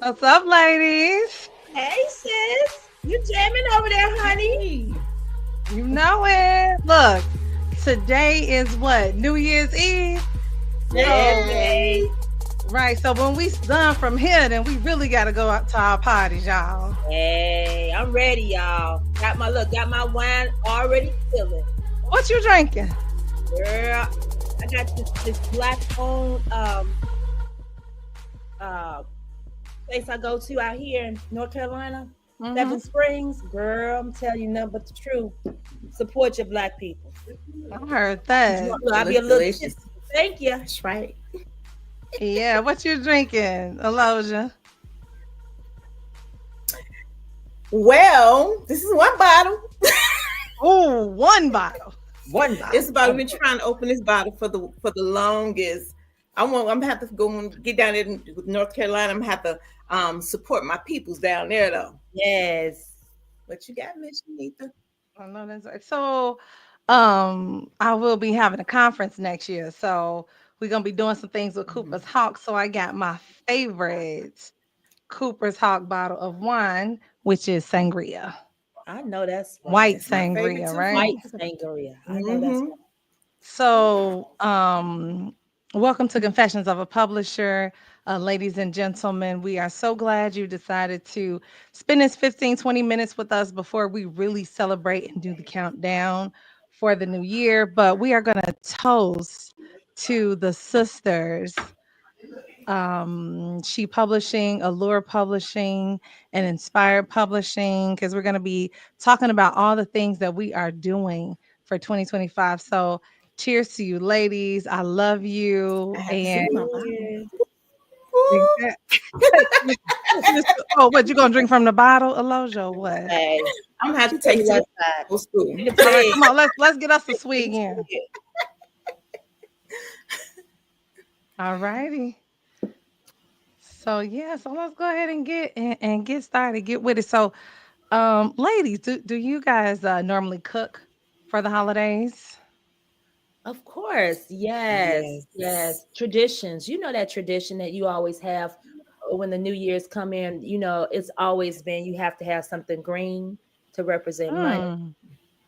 What's up, ladies? Hey, sis. You jamming over there, honey? You know it. Look, today is what? New Year's Eve? Yay. Right. So when we done from here, then we really got to go out to our parties, y'all. Hey, I'm ready, y'all. Got my wine already filling. What you drinking? Girl, I got this black owned place I go to out here in North Carolina, Seven Springs. Girl, I'm telling you nothing but the truth. Support your black people. I heard that. I'll be a little delicious. Thank you. That's right. Yeah, what you drinking, Aloja? Well, this is one bottle. Oh, one bottle. One bottle. It's about we've been trying to open this bottle for the longest. I'm gonna have to go and get down there with North Carolina. I'm gonna have to support my peoples down there though. Yes. What you got, Miss Shanita? I know that's right. So I will be having a conference next year. So we're gonna be doing some things with Cooper's Hawk. So I got my favorite Cooper's Hawk bottle of wine, which is sangria. I know that's right. White That's sangria, right? White sangria. I know that's right. So welcome to Confessions of a Publisher. Ladies and gentlemen, we are so glad you decided to spend this 15-20 minutes with us before we really celebrate and do the countdown for the new year. But we are going to toast to the sisters, She Publishing, Allure Publishing, and Inspired Publishing, because we're going to be talking about all the things that we are doing for 2025. So cheers to you, ladies. I love you. And oh, what, you gonna drink from the bottle, Aloja? What? Hey, I'm gonna have to take that side. All right, come on, let's get us a swig in. All righty. So yeah, so let's go ahead and get started, get with it. So, ladies, do you guys normally cook for the holidays? Of course, yes. Traditions. You know that tradition that you always have when the New Year's come in. You know, it's always been you have to have something green to represent money,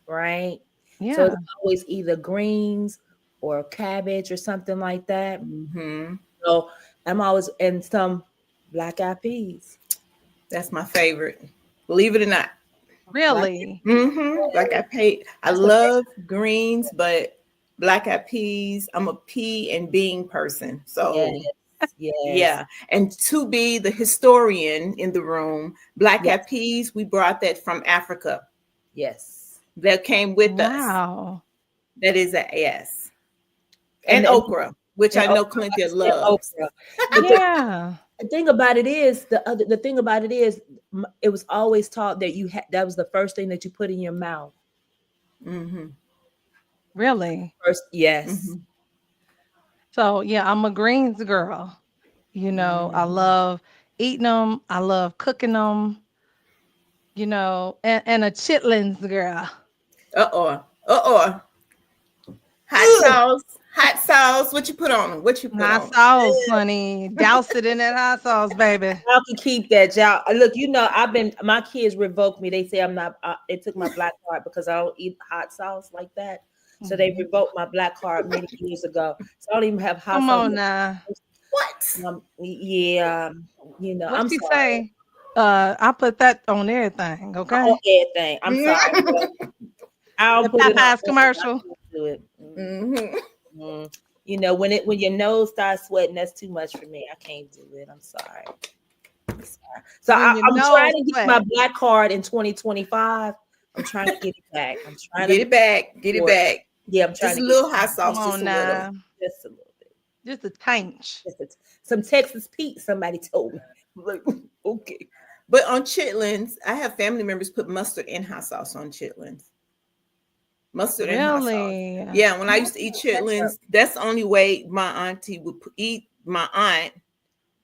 right? Yeah. So it's always either greens or cabbage or something like that. So I'm always in some black-eyed peas. That's my favorite. Believe it or not. Really? I love greens, but black-eyed peas. I'm a pea and bean person. So yeah. And to be the historian in the room, black-eyed peas, we brought that from Africa. Yes. That came with us. Wow. That is a yes. And okra, which I know Cynthia loves. Yeah. The thing about it is, it was always taught that that was the first thing that you put in your mouth. Really? First, yes. So yeah, I'm a greens girl. You know, I love eating them. I love cooking them. You know, and a chitlins girl. Hot sauce. What you put on them? What you put hot on? Sauce, honey. Douse it in that hot sauce, baby. I can keep that, y'all. Look, you know, my kids revoked me. They say I'm not. They took my black card because I don't eat hot sauce like that. So they revoked my black card many years ago. So I don't even have hot sauce. Come on now. What? Yeah, you know. What I'm you sorry. say? I put that on everything. Okay. On everything. I'm sorry. I'll put it on commercial. Do it. You know, when your nose starts sweating, that's too much for me. I can't do it. I'm sorry. So I'm trying to get my black card in 2025. I'm trying to get it back. Get it back. Yeah, I'm trying just to a little hot sauce, just a little bit. Just a tinge. Some Texas Pete, somebody told me. Like, okay. But on chitlins, I have family members put mustard and hot sauce on chitlins. Mustard and hot sauce. Yeah, when I used to eat chitlins, that's the only way my auntie would eat. My aunt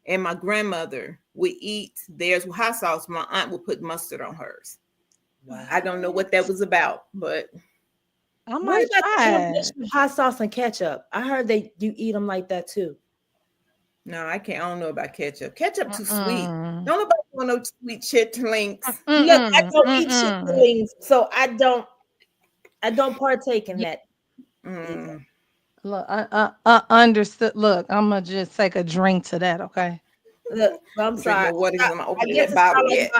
and my grandmother would eat theirs with hot sauce. My aunt would put mustard on hers. Wow. I don't know what that was about, but I might try hot sauce and ketchup. I heard you eat them like that too. No, I can't. I don't know about ketchup. Ketchup too sweet. Mm-mm. Don't nobody want no sweet chitlins. Look, I Mm-mm. don't eat Mm-mm. chitterlings, so I don't partake in Yeah, that either. Mm. look, I understood. Look, I'm gonna just take a drink to that, okay? Look, I'm Drink sorry. my water because I'm not I opening guess that it's bottle not like yet.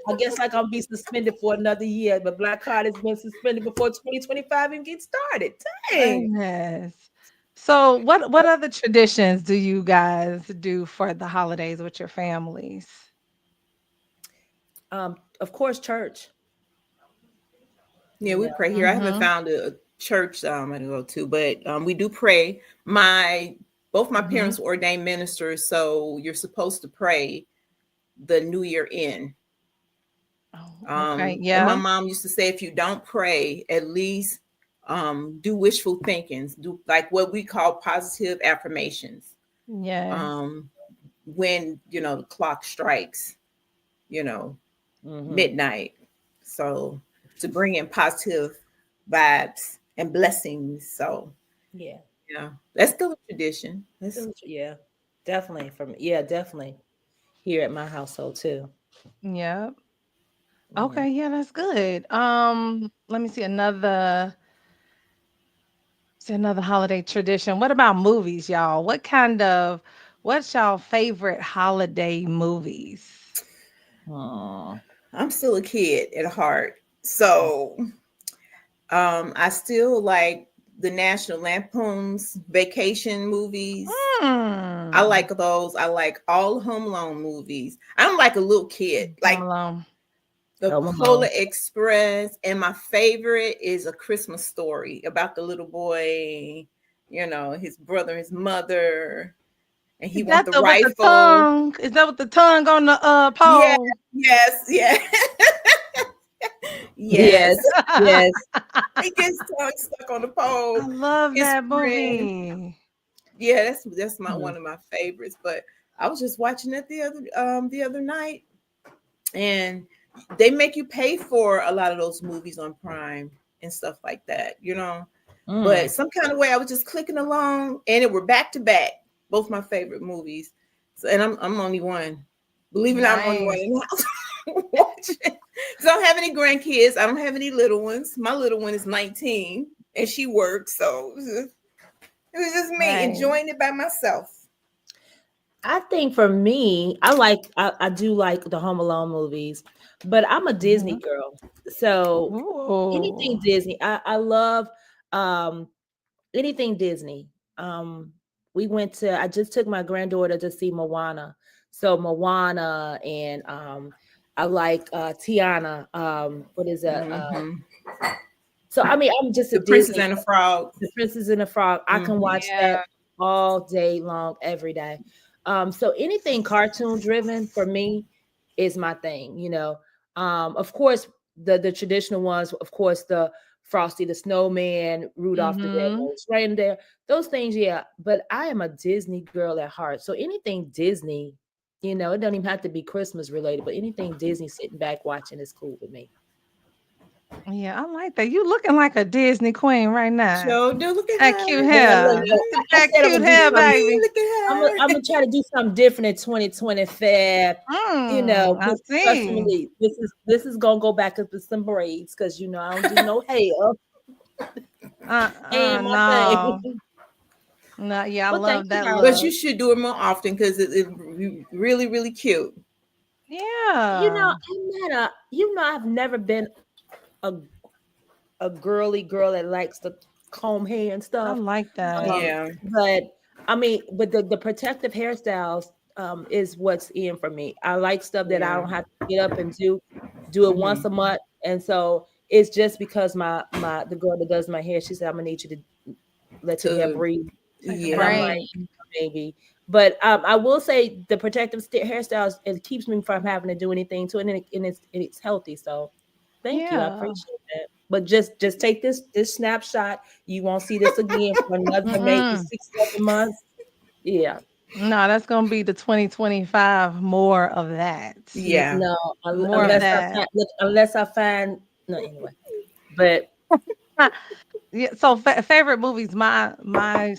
I guess like I'll be suspended for another year, but Black Card has been suspended before 2025 even gets started. Dang. Goodness. So, what other traditions do you guys do for the holidays with your families? Of course, church. Yeah, You we know. pray here. I haven't Mm-hmm. found a church I can go to, but we do pray. My both my Mm-hmm. parents were ordained ministers, so you're supposed to pray the new year in. Oh, okay. And my Yeah. mom used to say, if you don't pray, at least do wishful thinkings, do like what we call positive affirmations. Yes. Um, when the clock strikes, you know, Hmm. midnight. So to bring in positive vibes and blessings. So Yeah. yeah, that's still a tradition. That's Yeah. Definitely definitely here at my household too. Yeah. Yeah. Okay. Yeah, that's good. Let me see another holiday tradition. What about movies, y'all? What's y'all favorite holiday movies? Oh. I'm still a kid at heart. So I still like the National Lampoon's vacation movies. I Hmm. like those. I like all Home Alone movies. I'm like a little kid. Home Like Alone. the Home Polar Alone. Express, and my favorite is A Christmas Story about the little boy, his brother, his mother, and he Is want that the the with the rifle. tongue? Is that with the tongue on the Yeah, pole? yes, yeah, Yes. yes. Yes. He gets tongue stuck on the I pole. love His that friend, movie. yeah, that's my Mhm. one of my favorites. But I was just watching it the other night, and they make you pay for a lot of those movies on Prime and stuff like that. But Mm. some kind of way, I was just clicking along, and it were back to back, both my favorite movies. So, and I'm only one. Believe it or not, I'm only one Nice. in the house watching. So I don't have any grandkids. I don't have any little ones. My little one is 19, and she works, so it was just me Right. enjoying it by myself. I think for me, I do like the Home Alone movies, but I'm a Disney Mhm. girl. So anything Ooh. Disney. I love um anything Disney. Um I just took my granddaughter to see Moana. So Moana and I like Tiana. What is that? Hmm. So I mean I'm just a The Princess Disney and the Frog. The Princess and the Frog. I can Hmm. watch that Yeah. all day long, every day. So anything cartoon driven for me is my thing, you know. Of course, the traditional ones, of course, the Frosty the Snowman, Rudolph the Mhm. Red-Nosed Reindeer, those things, yeah. But I am a Disney girl at heart. So anything Disney, it don't even have to be Christmas related, but anything Disney sitting back watching is cool with me. Yeah, I like that. You looking like a Disney queen right now. Show do look at That cute her. Man, look, hair. look, Look at I that said I'm cute gonna do hair, something. baby. Look at I'm her. gonna try to do something different in 2025. I Trust see. me, this is gonna go back up to some braids because I don't do no hair. Ain't my No. thing. No, yeah, I But thank love you, that But darling. you look. should do it more often because it's really, really cute. Yeah. I've never been a a girly girl that likes to comb hair and I stuff. like that. Yeah. But I mean, but the protective hairstyles is what's in for me. I like stuff that I Yeah. don't have to get up and do it once Hmm. a month. And so it's just because my the girl that does my hair, she said, I'm gonna need you to let your hair To breathe. take a And I'm break. like, Right. maybe. But I will say the protective hairstyles, it keeps me from having to do anything to it, and it's healthy. So thank you. I Yeah. appreciate that. But just take this snapshot. You won't see this again for another maybe Mm-mm. 6, 7 months. Yeah. No, that's gonna be the 2025 more of that. Yeah. No, More of Yeah. that. unless I find no anyway. But Yeah, so favorite movies, my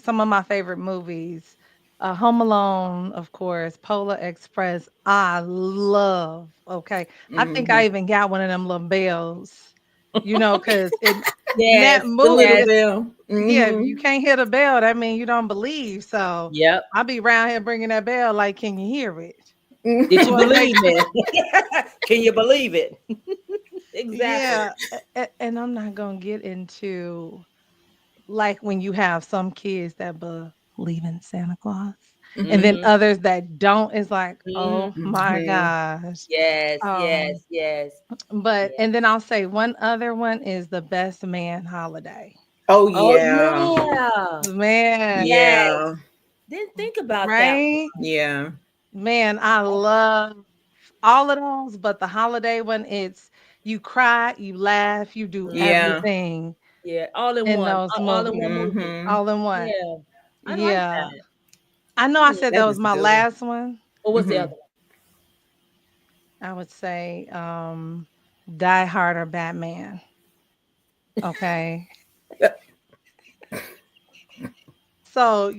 some of my favorite movies. Home Alone, of course, Polar Express. I love. Okay, I think Mm-hmm. I even got one of them little bells. Because in Yes, that The movie, little yes, bell. yeah, if Mm-hmm. you can't hear the bell, that means you don't believe. So yep. I'll be around here bringing that bell. Like, can you hear it? Did You you want to make believe it? Can you believe it? Exactly. Yeah, and I'm not gonna get into like when you have some kids that believe in Santa Claus, and then Mm-hmm. others that don't. It's like, Mm-hmm. oh my Mm-hmm. gosh. Yes, Um, yes, yes, but yes. and then I'll say one other one is the best man holiday. Oh Oh yeah. yeah. Man, Yes. Yeah. Didn't think about that right? one. Yeah. Man, I love all of those, but the holiday one, it's you cry, you laugh, you do Mhm. Yeah. everything Yeah, all in in one, those all in movies one movie. Mm-hmm. all in one. Yeah, I like Yeah. that. I know I Hmm. said that That was was a my good one. last one. What was the Mm-hmm. other one? I would say Die Hard or Batman. Okay. So,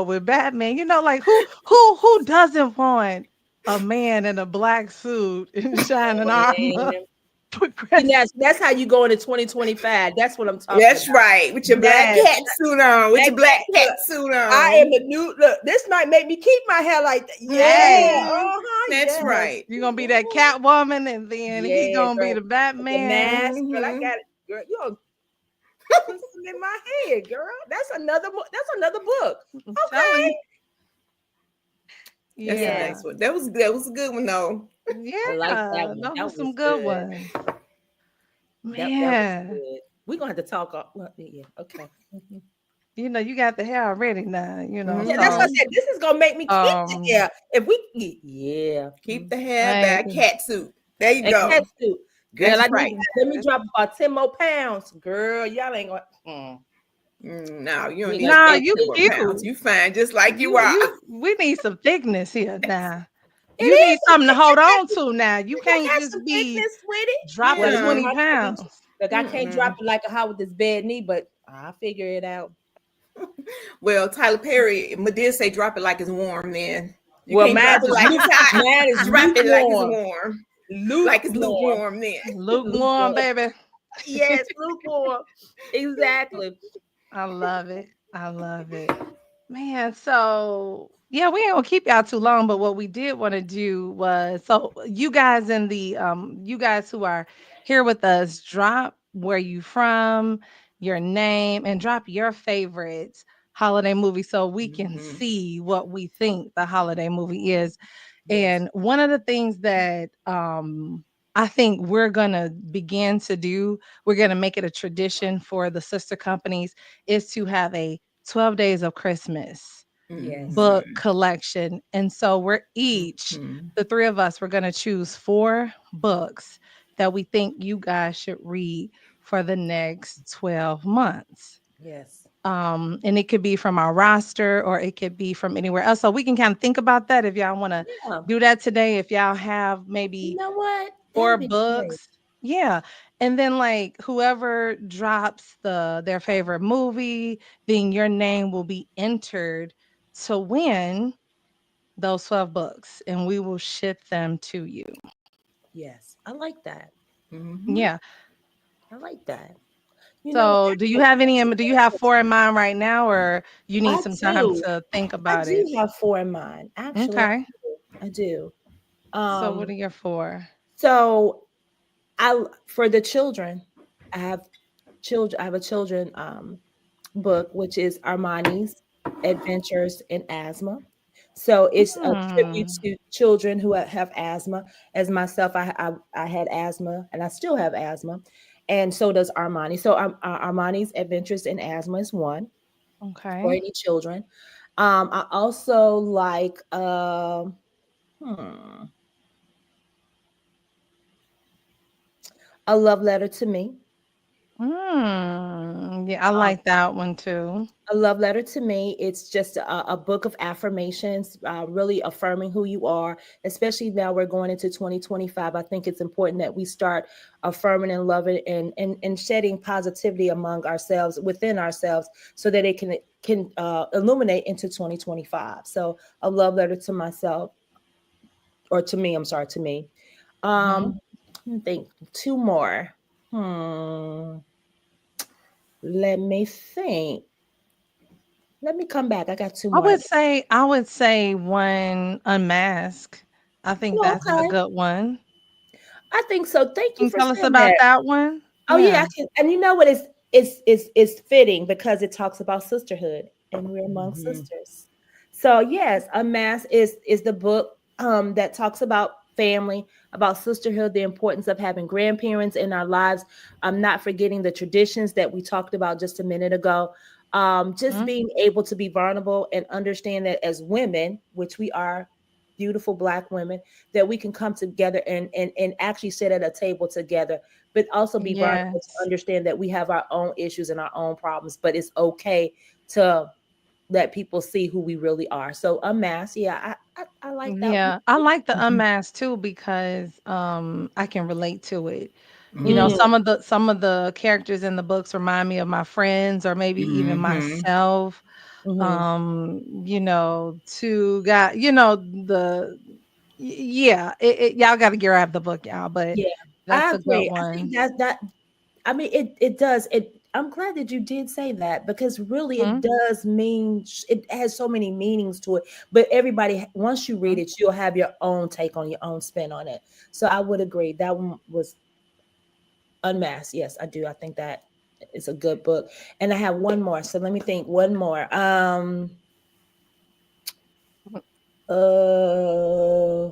with Batman, like who doesn't want a man in a black suit and shining armor Man. for See, Christmas? that's how you go into 2025. That's what I'm talking That's about. right. With your black Yes, cat suit on. With that your black cat. cat Look, suit I am on. the new. Look, this might make me keep my hair like that. Yeah. Hey, Mm-hmm. Uh-huh. That's Yes. right. you're gonna be that Mhm. Catwoman and then he Yeah, gonna be girl. the With the Batman. mask, girl. I Mm-hmm. got it, girl. You gonna put something in my head, girl. That's another. That's another book. I'm telling Okay. you. That's a Yes, Yeah. nice one. That was a good one though. I like that Yeah. one. Those That are one was some good good. ones. That was Man. good. We're gonna have to talk. Well, yeah. Okay. Mhm. You got the hair already now, Yeah, that's what I Mm-hmm. so said. This is gonna make me keep the um hair. If we, yeah, Keep the hair I by a cat suit. There you and go. cat suit, girl. That's I need. right. Let me drop about 10 more pounds, girl. Y'all ain't gonna. No, you We don't ain't need gonna to no, stay gain you 10 more 10 pounds. cute. You fine just like you are. We need some thickness here now. It You is need something to some hold thickness. on to now. You You gotta can't have just some be thickness with it. dropping Well, look, Yeah. 20 I can't be. pounds. Look, I can't drop Mm-mm. it like a hot with this bad knee, but I'll figure it out. Well, Tyler Perry, did say drop it like it's warm, man. You Well, can't drop it like it's hot. mine is Drop it like it's lukewarm. warm. Like it's Lukewarm. lukewarm then. Lukewarm, Lukewarm. baby. Yes, lukewarm. Exactly. I love it. I love it. Man, so yeah, we ain't gonna keep y'all too long, but what we did want to do was so you guys who are here with us, drop where you from, your name, and drop your favorite holiday movie so we can Mm-hmm. see what we think the holiday movie is. Yes. And one of the things that I think we're gonna begin to do, we're gonna make it a tradition for the sister companies, is to have a 12 Days of Christmas Yes. book Mm-hmm. collection. And so we're each, Mm-hmm. the three of us, we're going to choose 4 books that we think you guys should read for the next 12 months. Yes. And it could be from our roster or it could be from anywhere else. So we can kind of think about that if y'all want to Yeah. do that today. If y'all have You maybe know what? four That'd be great. books. Yeah. And then like whoever drops their favorite movie, then your name will be entered to win those 12 books and we will ship them to you. Yes. I like that. Mm-hmm. Yeah. I like that. You know what? So do you have four in mind right now or you need I some time do. to think I about it? do have four in mind. Actually, Okay. I do. So what Um, are your four? so I for the children, I have children. I have a children book, which is Armani's Adventures in Asthma. So it's a tribute Hmm. to children who have asthma. As myself, I had asthma, and I still have asthma, and so does Armani. So Armani's Adventures in Asthma is one for Okay. any children. I also like hmm, A Love Letter to Me. Yeah, I like that one too. A love letter to me, it's just a book of affirmations, really affirming who you are, especially now we're going into 2025. I think it's important that we start affirming and loving and shedding positivity among ourselves, within ourselves, so that it can illuminate into 2025. So a love letter to myself, or to me, I'm sorry, to me. Mhm. I think two more. Hmm. Let me think. Let me come back. I got two more. I would say one unmask. I think Oh, that's a okay. good one. I think so. Thank you Can you for tell us saying about that. that one? Oh yeah, Yeah. I can. And you know what is fitting because it talks about sisterhood and we're among Mhm. sisters. So yes, Unmasked is the book that talks about family, about sisterhood, the importance of having grandparents in our lives. I'm not forgetting the traditions that we talked about just a minute ago. Just Mhm. being able to be vulnerable and understand that as women, which we are, beautiful Black women, that we can come together and actually sit at a table together, but also be vulnerable to Yes. understand that we have our own issues and our own problems, but it's okay to let people see who we really are. So Unmasked, yeah, I like that one. Yeah, I like the Mhm. unmasked too because I can relate to it. You know, Mm, Mhm. some of the characters in the books remind me of my friends or maybe even Mhm. myself. hmm You know, to got yeah, y'all got to grab the book, y'all, but Yeah, that's I a good agree. I think one. that I mean it does it. I'm glad that you did say that because really it Mhm, does mean it has so many meanings to it. But everybody, once you read mhm. it, you'll have your own take on your own spin on it. So I would agree that one was Unmasked. Yes, I do. I think that it's a good book. And I have one more. So let me think. One more. Uh.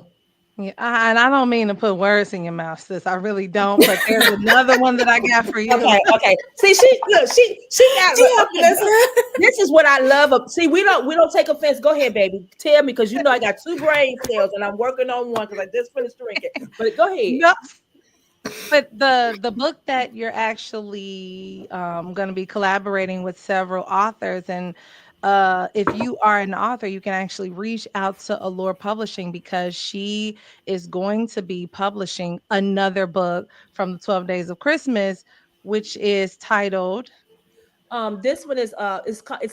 Yeah, and I don't mean to put words in your mouth, sis. I really don't. But there's another one that I got for you. Okay. Okay. See, she got She helping okay. us out. This is what I love. See, we don't take offense. Go ahead, baby. Tell me because you know I got two brain cells and I'm working on one because I just finished drinking. But go ahead. No, but the book that you're actually going to be collaborating with several authors, and if you are an author, you can actually reach out to Allure Publishing because she is going to be publishing another book from the 12 Days of Christmas, which is titled. This one it's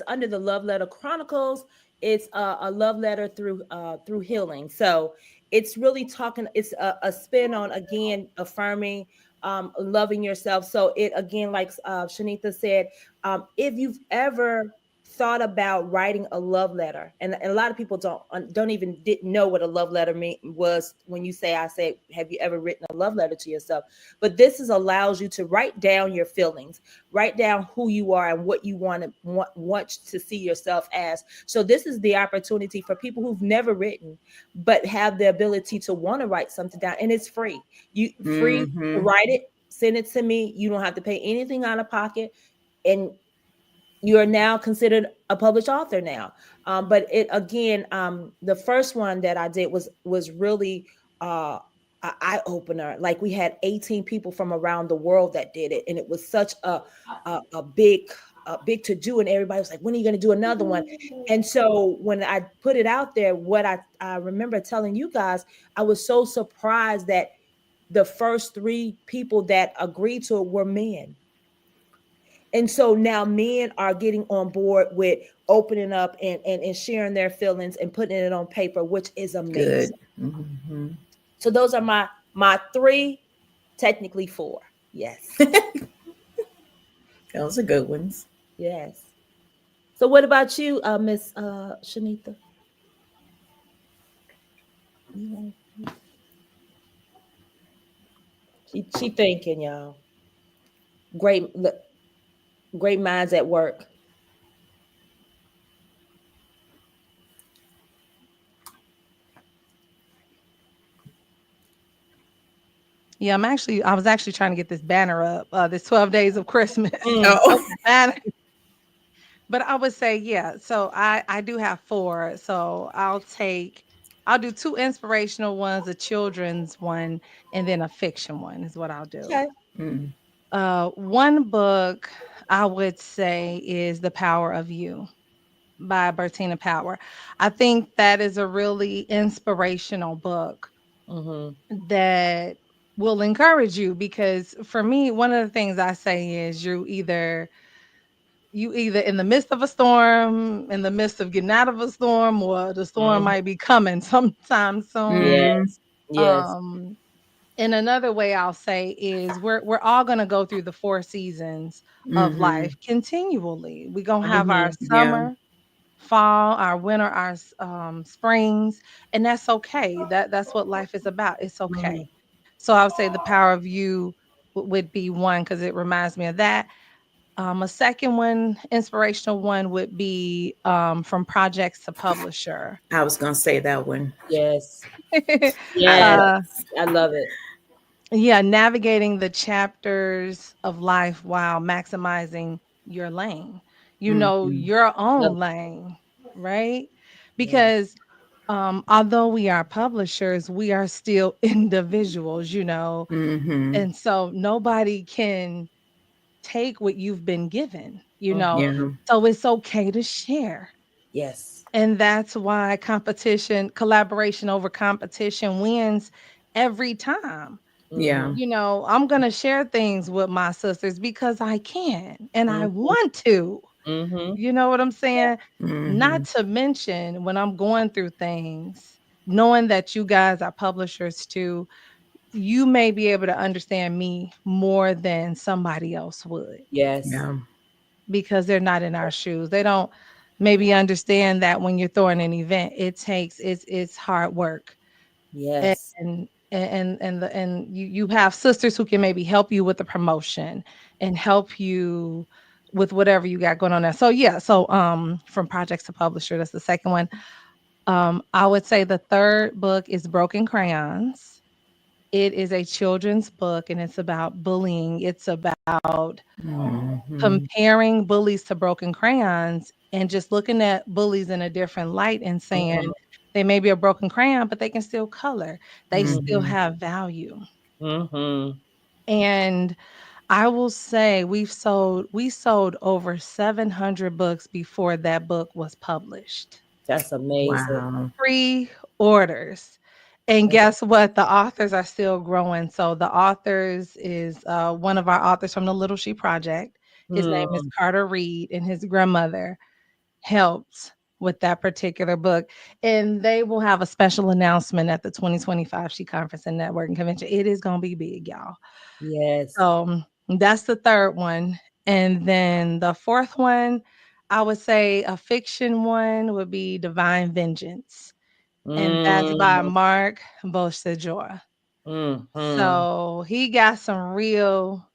under the Love Letter Chronicles. It's a love letter through healing. So it's really talking. It's a spin on again affirming, loving yourself. So it again, like Shanita said, if you've ever thought about writing a love letter, and a lot of people don't even didn't know what a love letter was. When you say, I say, have you ever written a love letter to yourself? But this is allows you to write down your feelings, write down who you are and what you want to see yourself as. So this is the opportunity for people who've never written but have the ability to want to write something down, and it's free. You free to Mhm. write it, send it to me. You don't have to pay anything out of pocket, and you are now considered a published author now. But it again, the first one that I did was really an eye opener. Like we had 18 people from around the world that did it, and it was such a big to do. And everybody was like, "When are you going to do another one?" And so when I put it out there, what I remember telling you guys, I was so surprised that the first three people that agreed to it were men. And so now men are getting on board with opening up and sharing their feelings and putting it on paper, which is Good. amazing. Mhm. So those are my three, technically four. Yes. Those are good ones. Yes. So what about you, Miss Shanita? You want she thinking, y'all. Great great minds at work. Yeah, I was actually trying to get this banner up, this 12 Days of Christmas Oh. Okay. banner. But I would say, yeah. So I do have four. So I'll do two inspirational ones, a children's one, and then a fiction one is what I'll do. Okay. Mm. One book I would say is The Power of You by Bertina Power. I think that is a really inspirational book Mm-hmm. that will encourage you, because for me, one of the things I say is you either in the midst of a storm, in the midst of getting out of a storm, or the storm Mm-hmm. might be coming sometime soon. Mm-hmm. Yes. Yes. Um, and another way I'll say is we're all gonna go through the four seasons of Mm-hmm. life continually. We're gonna have our Mm-hmm. Yeah. summer, fall, our winter, our springs, and that's okay. That's what life is about. It's Mm-hmm. okay. So I would say The Power of You would be one, because it reminds me of that. A second one, inspirational one, would be From Projects to Publisher. I was gonna say that one. Yes. I Yes. uh, I love it. yeah, navigating the chapters of life while maximizing your lane. You know, mm-hmm. your Love own it. lane, right? Yes. Because although we are publishers, we are still individuals, Mm-hmm. and so nobody can take what you've been given. Mm-hmm. Yeah. So it's okay to share. Yes. And that's why collaboration over competition wins every time. Yeah. Mm-hmm. I'm going to share things with my sisters because I can and I Mm-hmm. want to. Mm-hmm. You know what I'm saying? Mm-hmm. Not to mention when I'm going through things, knowing that you guys are publishers too, you may be able to understand me more than somebody else would, Yes. Yeah. because they're not in our shoes. They don't maybe understand that when you're throwing an event, it's hard work. Yes. And you have sisters who can maybe help you with the promotion and help you with whatever you got going on there. So yeah, so From Projects to Publisher, that's the second one. I would say the third book is Broken Crayons. It is a children's book and it's about bullying. It's about Mm-hmm. comparing bullies to broken crayons and just looking at bullies in a different light and saying Mm-hmm. they may be a broken crayon, but they can still color. They still Mm-hmm. have value. Mm-hmm. And I will say we sold over 700 books before that book was published. That's amazing. Wow. Pre-orders. And That's guess what? The authors are still growing. So the authors is one of our authors from the Little She Project. His name is mm, Carter Reed, and his grandmother helped with that particular book. And they will have a special announcement at the 2025 She Conference and Networking Convention. It is going to be big, y'all. yes. So that's the third one. And then the fourth one, I would say a fiction one would be Divine Vengeance. And that's by Mm, Mark Beausejour. mm-hmm. So he got some real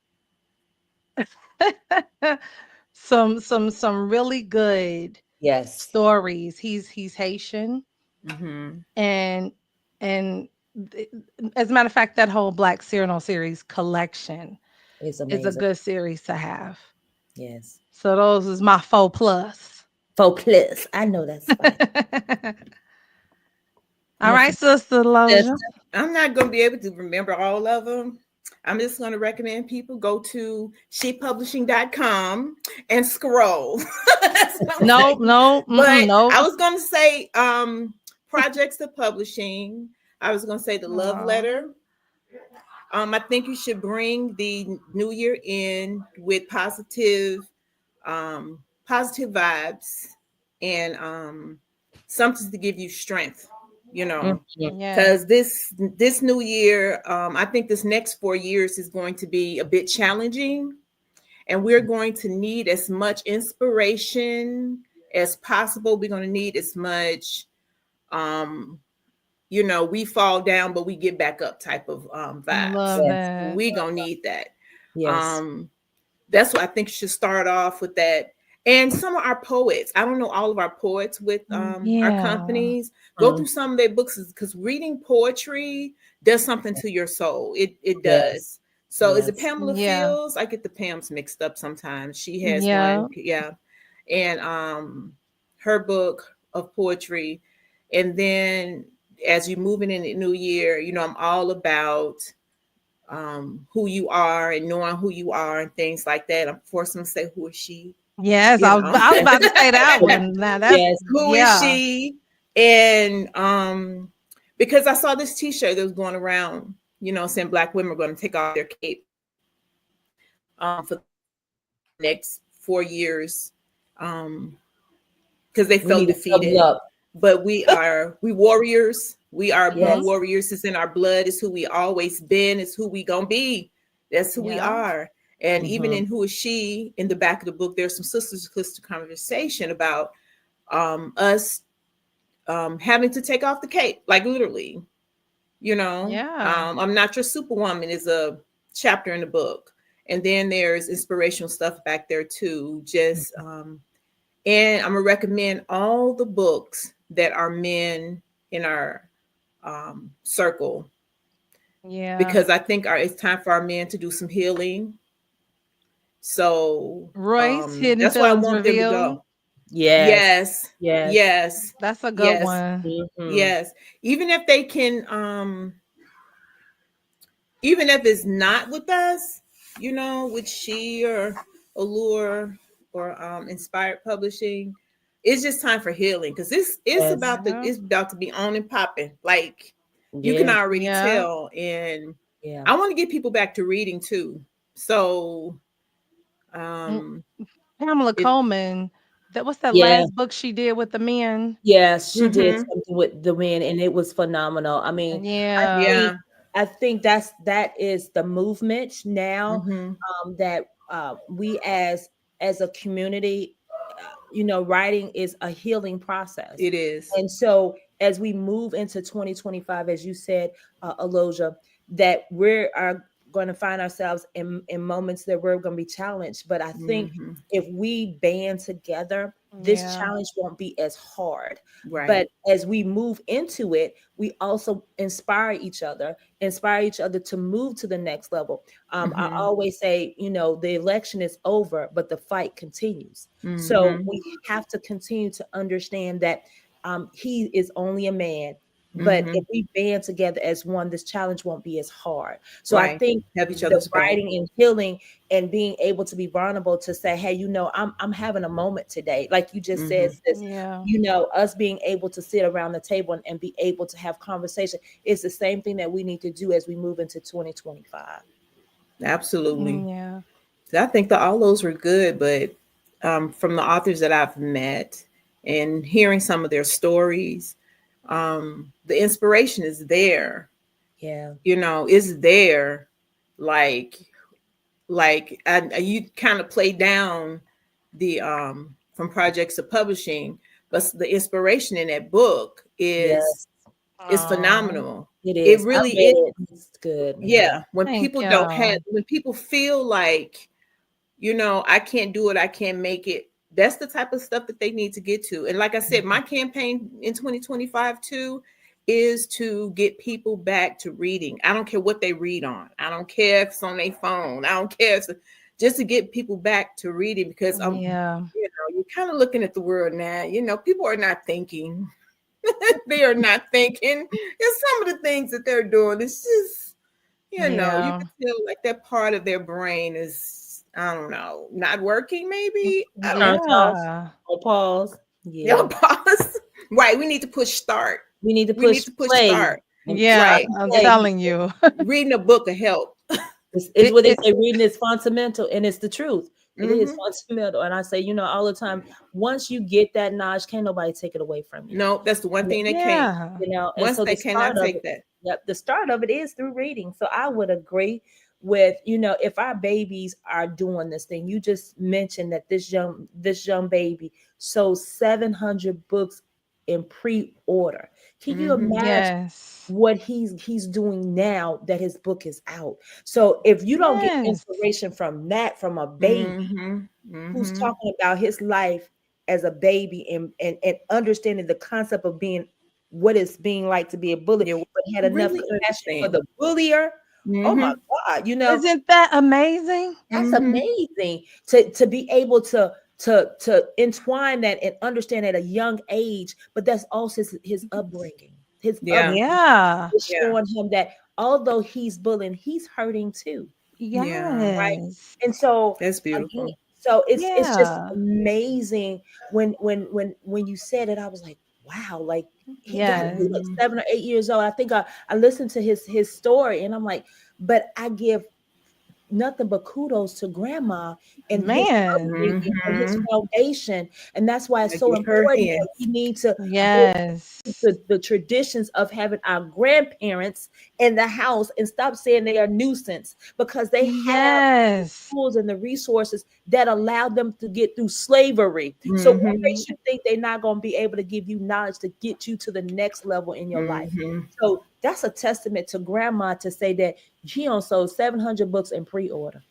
some really good Yes. stories. He's Haitian, Mm-hmm. and and th- as a matter of fact, that whole Black Cyrano series collection It's is a amazing. good series to have. Yes. So those is my 4 plus. Focus. I know that's right. All Miss right, Sister Sister. Loja. I'm not going to be able to remember all of them. I'm just going to recommend people go to shepublishing.com and scroll. That's what I'm Nope, saying. nope, But nope. I was going to say projects to publishing. I was going to say the love Aw. letter. I think you should bring the new year in with positive vibes and something to give you strength, you know. Mhm. Yes. Because this new year, I think this next 4 years is going to be a bit challenging, and we're going to need as much inspiration as possible. We're going to need as much, um, we fall down but we get back up type of vibes. Love Yes. that. We gonna need that. Yes. Um, that's what I think you should start off with that. And some of our poets, I don't know all of our poets with our Yeah. companies. Go Mm, through some of their books because reading poetry does something to your soul. It yes. does. So is it Yes. Pamela Yeah. Fields? I get the Pams mixed up sometimes. She has Yeah. one, yeah, and her book of poetry. And then as you're moving in the new year, I'm all about who you are and knowing who you are and things like that. I'm forced to say who is she, Yes, you know. I was about to say that one. Now that's Yes. Who is yeah. she? And because I saw this t-shirt that was going around, saying Black women are going to take off their cape for the next 4 years, because they We felt need to double defeated. up. But we warriors. We are born Yes. warriors. It's in our blood. It's who we always been. It's who we gonna be. That's who we Yeah. are. And even Mhm. in Who Is She, in the back of the book, there's some sisters sister conversation about us having to take off the cape, like literally. Yeah. I'm Not Your Superwoman is a chapter in the book, and then there's inspirational stuff back there too. Just and I'm gonna recommend all the books that are men in our circle, Yeah. because I think it's time for our men to do some healing. So Royce, Hidden that's why I Feelings want them to Revealed. go. Yes. Yes, Yes. yes, That's a good yes, one. Mhm. yes. Even if they can, even if it's not with us, with She or Allure or Inspired Publishing, it's just time for healing, because Yes. Yeah. it's about to be on and popping. Like, you can Yeah. already Yeah. tell. And Yeah. I want to get people back to reading too. So Mm, um Pamela it Coleman. What's that Yeah. last book she did with the men? Yes, she did mhm, something with the wind, and it was phenomenal. I mean, I Yeah. think yeah, that is the movement now, mhm, that we as a community, writing is a healing process. it is. And so as we move into 2025, as you said, Aloja, that we are going to find ourselves in moments that we're going to be challenged. But I think Mhm, if we band together, this Yeah. challenge won't be as hard. right. But as we move into it, we also inspire each other to move to the next level. I Mhm, always say, the election is over, but the fight continues. So mhm, we have to continue to understand that he is only a man. But if mhm, we band together as one, this challenge won't be as hard. So I right. think Have each the other's back. writing and healing and being able to be vulnerable to say, hey, I'm having a moment today. Like you just said, Mhm, sis, Yeah. us being able to sit around the table and be able to have conversation is the same thing that we need to do as we move into 2025. absolutely. Yeah. I think that all those were good, but from the authors that I've met and hearing some of their stories, the inspiration is there. Yeah. Is there. Like, you kind of play down the from projects to publishing, but the inspiration in that book is Yes, Oh, phenomenal. it It is. I really read is. it. It's good. Yeah. Yeah, when thank people don't have, you. when people feel like, I can't do it, I can't make it. That's the type of stuff that they need to get to. And like I said, my campaign in 2025 too is to get people back to reading. I don't care what they read on. I don't care if it's on their phone. I don't care if it's, just to get people back to reading, because Yeah. you're kind of looking at the world now. People are not thinking. They are not thinking. And some of the things that they're doing, it's just, you Yeah. can tell like that part of their brain is, I don't know, not working, maybe. I don't Turn off Yeah. or pause. know. Yeah. Pause. Right. We need to push start. We need to We need push to push play start. and Yeah. Right. push I'm play. telling you. Reading a book will help. It's It, what they it say, reading is fundamental, and it's the truth. It is Hmm. fundamental. And I say, all the time, once you get that knowledge, can't nobody take it away from you. No, that's the one thing they can't. yeah. And Once so they the cannot start of take it, that. yep, the start of it is through reading. So I would agree with, if our babies are doing this thing. You just mentioned that this young baby sold 700 books in pre-order. Can you Hmm. imagine Yes. what he's doing now that his book is out? So if you don't get Yes. inspiration from that, from a baby Hmm. who's Hmm. talking about his life as a baby, and understanding the concept of being, what it's being like to be a bully, Yeah, but had we enough really compassion for understand. the bullier. Oh my Hmm. God, Isn't that amazing? that's Hmm. amazing to be able to entwine that and understand at a young age. But that's also his upbringing. His Yeah. upbringing Yeah. is Yeah. showing him that although he's bullying, he's hurting too. Right. Yes. And so That's again, beautiful. so it's just Yeah. amazing when you said it, I was like, wow, like he got to be like Mhm. 7 or 8 years old. I think I listened to his story and I'm like, but I give nothing but kudos to grandma and his Man. upbringing and his Mhm. foundation. And that's why it's I so give her important that we hands. need to go Yes. the traditions of having our grandparents in the house and stop saying they are nuisance because they have the Yes. tools and the resources that allow them to get through slavery. So what Mhm. makes you think they're not going to be able to give you knowledge to get you to the next level in your life? Mhm. So that's a testament to grandma to say that she on sold 700 books in pre-order.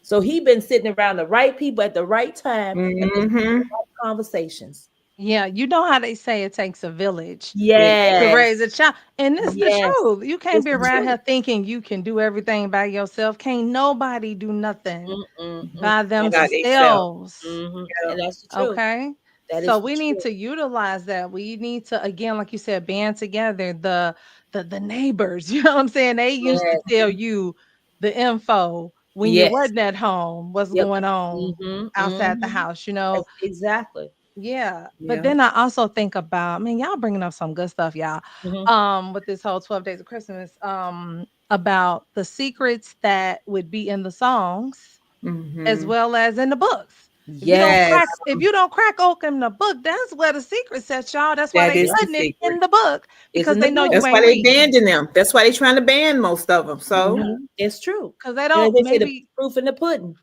So he been sitting around the right people at the right time and listening to the Mhm. right conversations. Yeah, you know how they say it takes a village It to does. Yes. raise a child. And it's the Yes. truth. You can't It's be the around truth. here thinking you can do everything by yourself. Can't nobody do nothing Mm, mm, mm, by All by themselves. themselves. Yeah. And that's the truth. Okay. That So is the we need truth. to utilize that. We need to, again, like you said, band together. The neighbors, you know what I'm saying? They used to Yes. tell you the info when you Yes. wasn't at home, what's Yep. going on Mm-hmm. outside the Mm-hmm. house, you know. Exactly. Yeah, but Yeah. then I also think about, man, y'all bringing up some good stuff, y'all. Mm-hmm. With this whole 12 days of Christmas, about the secrets that would be in the songs as Mhm. well as in the books. Yes. If you don't crack open the book, that's where the secret sets, y'all. That's why That they is the putting it secret. in the book It's because in the they know book. you That's why ain't they reading. banding them. That's why they trying to ban most of them. So Mm-hmm. It's true. Because they You know, don't they say the maybe. proof in the pudding.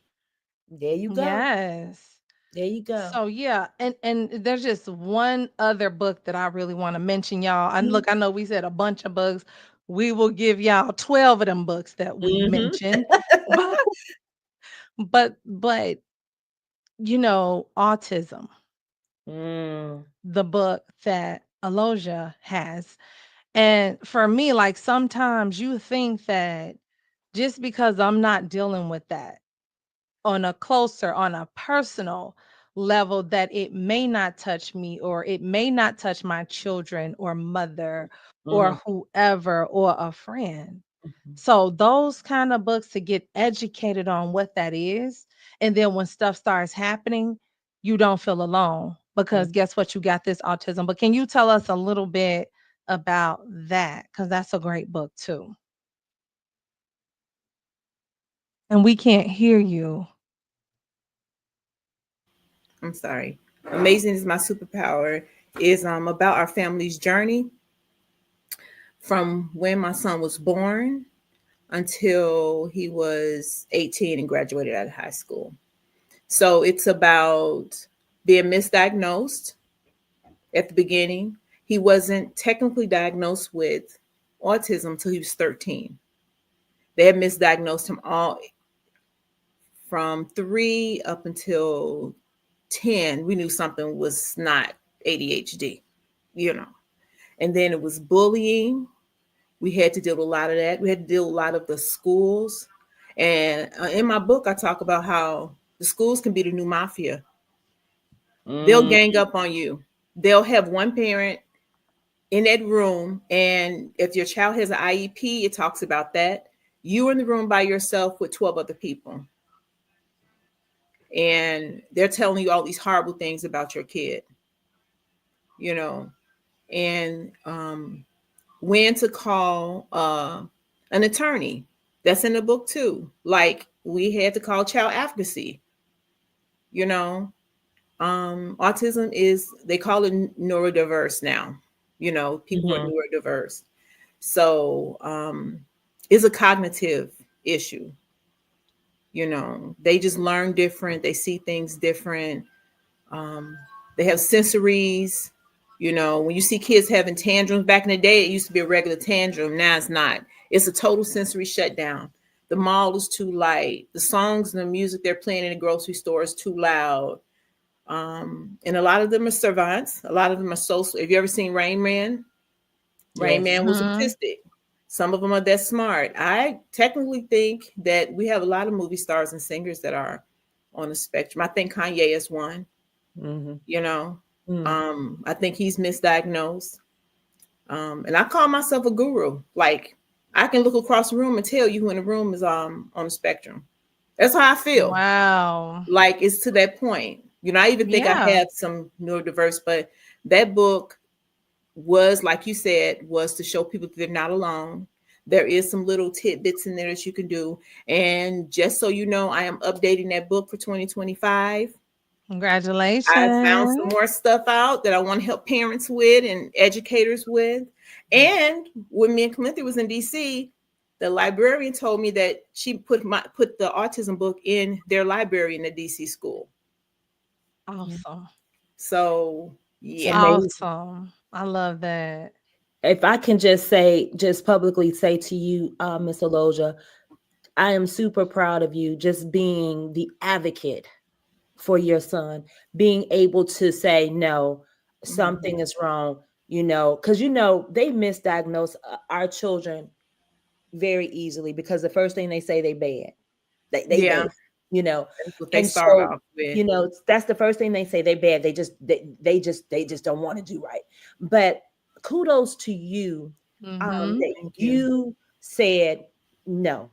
There you go. Yes. There you go. So yeah, and there's just one other book that I really want to mention, y'all. And Mm-hmm. look, I know we said a bunch of books. We will give y'all 12 of them books that we mentioned. But but autism, Mm. the book that Aloja has. And for me, like sometimes you think that just because I'm not dealing with that on a personal level, that it may not touch me or it may not touch my children or mother Mm-hmm. or whoever or a friend. Mm-hmm. So those kind of books to get educated on what that is, and then when stuff starts happening, you don't feel alone because guess what, you got this autism. But can you tell us a little bit about that, because that's a great book too. And we can't hear you. I'm sorry. Amazing is my superpower is about our family's journey from when my son was born until he was 18 and graduated out of high school. So it's about being misdiagnosed at the beginning. He wasn't technically diagnosed with autism until he was 13. They had misdiagnosed him all from 3 up until 10. We knew something was not ADHD, you know. And then it was bullying. We had to deal with a lot of that. We had to deal with a lot of the schools. And in my book, I talk about how the schools can be the new mafia. They'll Mm. gang up on you. They'll have one parent in that room. And if your child has an IEP, it talks about that. You're in the room by yourself with 12 other people. And they're telling you all these horrible things about your kid, you know, and when to call an attorney. That's in the book too. Like we had to call child advocacy, you know. Autism is, they call it neurodiverse now, you know, people who are Mm-hmm. neurodiverse. So it's a cognitive issue, you know. They just learn different, they see things different. Um, they have sensories. You know, when you see kids having tantrums back in the day, it used to be a regular tantrum. Now it's not. It's a total sensory shutdown. The mall is too light. The songs and the music they're playing in the grocery store is too loud. And a lot of them are savants. A lot of them are social. Have you ever seen Rain Man? Rain Yes. Man was Mhm. autistic. Some of them are that smart. I technically think that we have a lot of movie stars and singers that are on the spectrum. I think Kanye is one. Mm-hmm. You know, Mm. I think he's misdiagnosed. And I call myself a guru. Like I can look across the room and tell you when the room is on the spectrum. That's how I feel. Wow. Like it's to that point. I even think I Yeah. have some neurodiverse, but that book was, like you said, was to show people that they're not alone. There is some little tidbits in there that you can do. And just so you know, I am updating that book for 2025. I found some Congratulations. more stuff out that I want to help parents with and educators with. And when me and Calinthy was in DC, the librarian told me that she put the autism book in their library in the DC school. Awesome. So It's yeah. amazing. Awesome. I love that. If I can just publicly say to you, Miss Aloja, I am super proud of you just being the advocate for your son, being able to say, no, something is wrong, because, they misdiagnose our children very easily because the first thing they say they bad. They Yeah. bad, That's what they and start so, off with. that's the first thing they say they bad. They just don't want to do right. But kudos to you, Mm-hmm. that Thank you. you said no.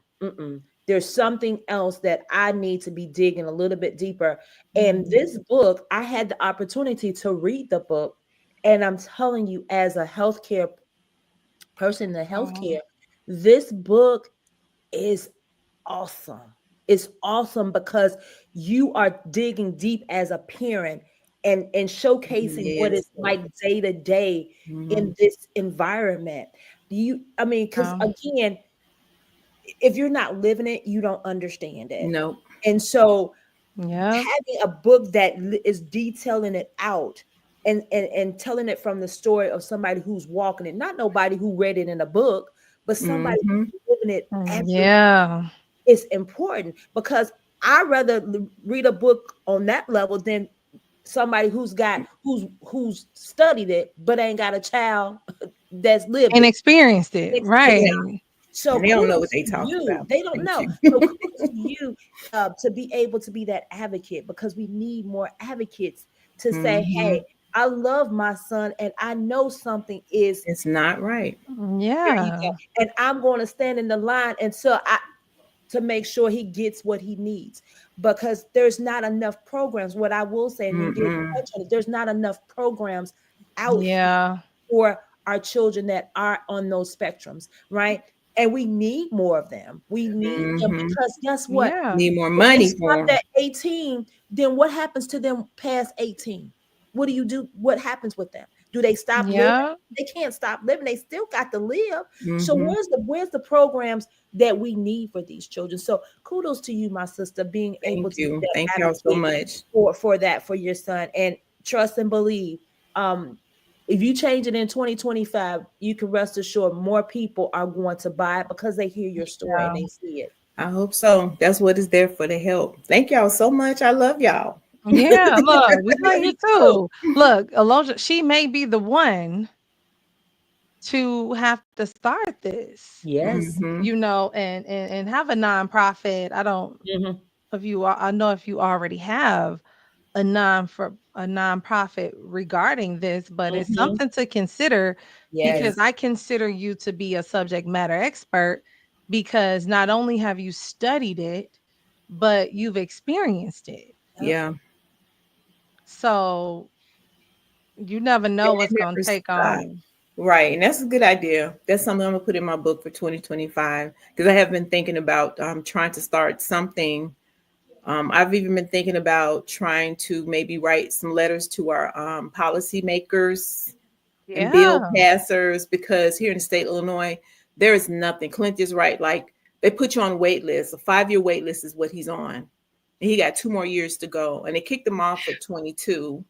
There's something else that I need to be digging a little bit deeper. And this book, I had the opportunity to read the book, and I'm telling you, as a healthcare person in the healthcare, this book is awesome. It's awesome because you are digging deep as a parent and showcasing what Yes. it's like day to day in this environment. Because Um, again, if you're not living it, you don't understand it. Nope. And so yeah. having a book that is detailing it out and telling it from the story of somebody who's walking it, not nobody who read it in a book, but somebody Mm-hmm. who's living it every, Yeah. is important, because I rather read a book on that level than somebody who's studied it but ain't got a child that's lived And it. experienced it. Yeah. Right. So And they don't know kudos what they to talking you. about. They don't Thank know. you. So kudos to you, to be able to be that advocate, because we need more advocates to say, "Hey, I love my son, and I know something is It's not right. there. You go, Yeah. and I'm going to stand in the line until to make sure he gets what he needs, because there's not enough programs. What I will say, and you did touch on it, there's not enough programs out here Yeah. for our children that are on those spectrums, right? And we need more of them. We need them because guess what? Yeah. Need more If they money stop for them. at 18, then what happens to them past 18? What do you do? What happens with them? Do they stop living? Yeah. They can't stop living. They still got to live. So Mm-hmm. where's the programs that we need for these children? So kudos to you, my sister, being able Thank to be you. that Thank y'all so advocate much. for your son, and trust and believe. If you change it in 2025, you can rest assured more people are going to buy it because they hear your story and Yeah. they see it. I hope so. That's what is there for, the help. Thank y'all so much. I love y'all. Yeah. Look, we love you Me too. too. Look, Aloja, she may be the one to have to start this, Yes. Mm-hmm. and have a nonprofit. I don't Mhm. if you are, I know if you already have a nonprofit regarding this, but it's Mhm. something to consider because Yes. I consider you to be a subject matter expert because not only have you studied it, but you've experienced it. Yep. Yeah. So you never And know it what's going never to take stop. on. Right. And that's a good idea. That's something I'm going to put in my book for 2025 because I have been thinking about trying to start something. I've even been thinking about trying to maybe write some letters to our policymakers and bill Yeah. passers, because here in the state of Illinois, there is nothing. Clint is right. Like they put you on a wait list. A 5-year wait list is what he's on. And he got 2 more years to go. And they kicked him off at 22,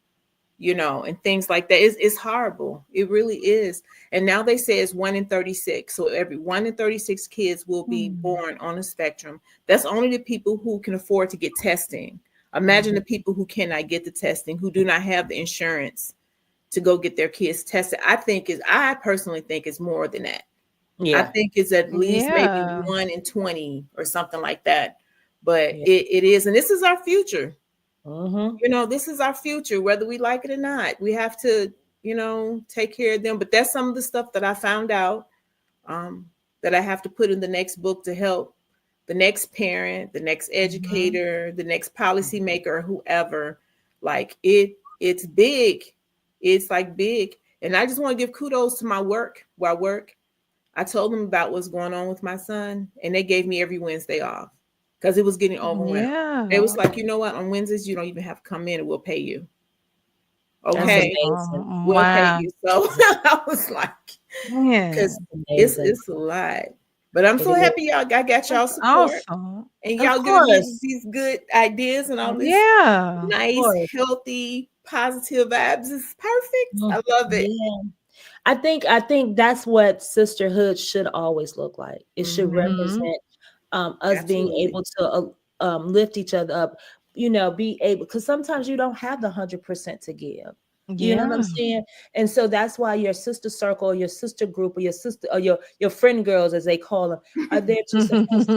and things like that. It's horrible. It really is. And now they say it's 1 in 36. So every 1 in 36 kids will be Hmm. born on a spectrum. That's only the people who can afford to get testing. Imagine Mhm. the people who cannot get the testing, who do not have the insurance to go get their kids tested. I personally think it's more than that. I Yeah. think it's at least maybe Yeah. 1 in 20 or something like that. But Yeah. it is, and this is our future. Mhm. This is our future, whether we like it or not. We have to, take care of them. But that's some of the stuff that I found out. Um, that I have to put in the next book to help the next parent, the next educator, the next policymaker, whoever. Like it's big. It's like big. And I just want to give kudos to my work where I work. I told them about what's going on with my son, and they gave me every Wednesday off because it was getting overwhelmed. Yeah. It was like, you know what? On Wednesdays, you don't even have to come in and we'll pay you. That's Okay. amazing. We'll pay Wow. you. So I was like, Yeah. because Amazing. it's a lot. But I'm so It is. happy y'all I got y'all That's support. awesome. And Of y'all giving me course. these good ideas and all this Yeah. nice, course. healthy, positive vibes. It's perfect. Mm, I love it. Yeah. I think that's what sisterhood should always look like. It should Mhm. represent us being Absolutely. able to lift each other up, be able, because sometimes you don't have the 100% to give. You know what I'm Yeah. saying? And so that's why your sister circle, or your sister group, or your sister, or your friend girls, as they call them, are there to support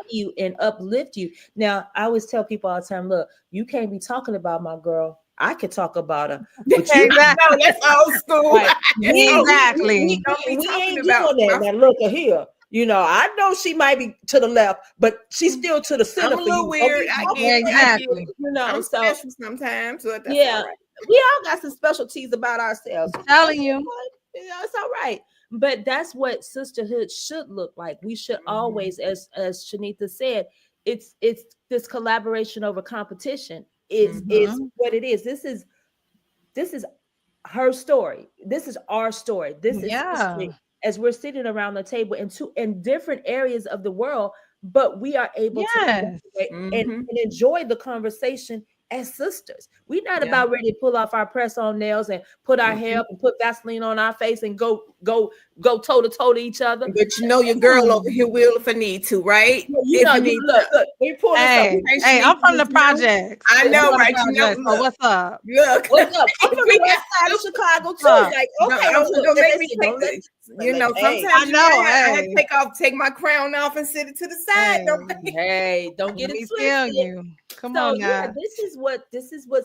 you and uplift you. Now, I always tell people all the time, look, you can't be talking about my girl. I could talk about her, but you Exactly. No, that's old school. right. Exactly. Don't be We talking ain't about doing that. my- Now look at here. I know she might be to the left, but she's still to the I'm center a for little you. Don't weird. be I talking get it. I get Exactly. it. so I'm special sometimes, but that's yeah, all right. we all got some specialties about ourselves. I'm telling you. It's all right. But that's what sisterhood should look like. We should always, as Shanita said, it's this collaboration over competition is Mhm. what it is. This is her story. This is our story. This is Yeah. history as we're sitting around the table in different areas of the world, but we are able to Yes. collaborate Mhm. and enjoy the conversation as sisters. We're not Yeah. about ready to pull off our press-on nails and put our hair Mhm. up and put Vaseline on our face and go toe to toe to each other. But you know your girl over here will if I need to, right? If I need Look, to. let me pull this up. Hey, Hey, hey, I'm from the Shanice, you know, projects. I I'm know, from the right? You know, projects. So look, what's up? look. What's up? I'm If from we the west got side of to, Chicago too. Up. Like, no, okay, don't they make me say, take don't let this. but You like, know, hey, sometimes I know. I have Hey, to take my crown off and sit it to the side. hey. hey, don't get Let it me tell twisted. you. Come So on yeah, now. this is what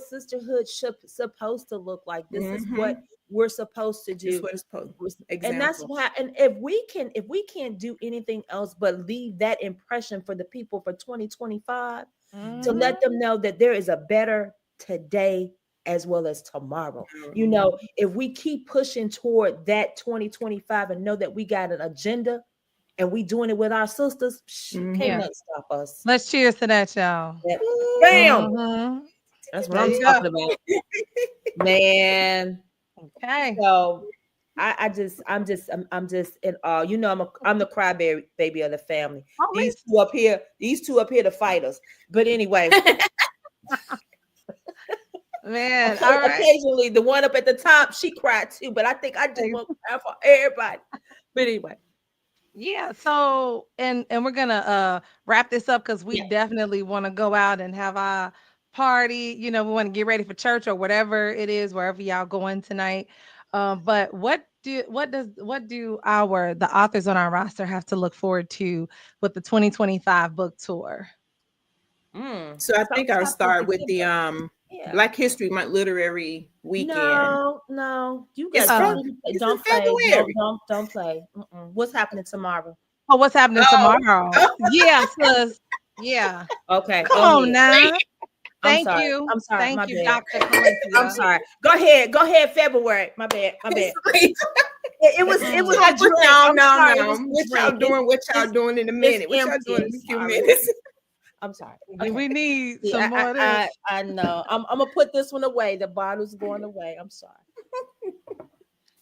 sisterhood should supposed to look like. This is what we're supposed to That's do. what it's supposed. And that's Example. why, and if we can't do anything else but leave that impression for the people for 2025, to Mhm. let them know that there is a better today as well as tomorrow. If we keep pushing toward that 2025 and know that we got an agenda and we doing it with our sisters, can't Yeah. nothing stop us. Let's cheers to that, y'all. Bam. Mhm. That's what There I'm you go. talking about, man. Okay. So I'm just in awe. I'm the crybaby baby of the family. These Always. two up here, to fight us. But anyway, Man. All right. occasionally the one up at the top, she cried too. But I think I just want to cry for everybody. But anyway, Yeah, so and we're gonna wrap this up because we yeah. definitely want to go out and have our party. We want to get ready for church or whatever it is, wherever y'all going tonight. But what do the authors on our roster have to look forward to with the 2025 book tour? So I think I'll start with the Yeah. Black History Month Literary Weekend. No, you It's got from don't it's in play. February. Don't play. What's happening tomorrow? Oh, what's happening Oh, tomorrow? Yeah, sis. Yeah. Okay, Come go on ahead. now. I'm Thank sorry. you. I'm sorry. Thank My you, bad. Dr. I'm Calencia. sorry. Go ahead. February. My bad. It was so a what drink. y'all I'm sorry. It now? was What a y'all drink. doing? What y'all It's doing in a it's minute? What y'all empty. doing in I'm a few sorry. minutes? I'm sorry. Do we need See, some more of this? I know. I'm gonna put this one away. The bottle's going away. I'm sorry.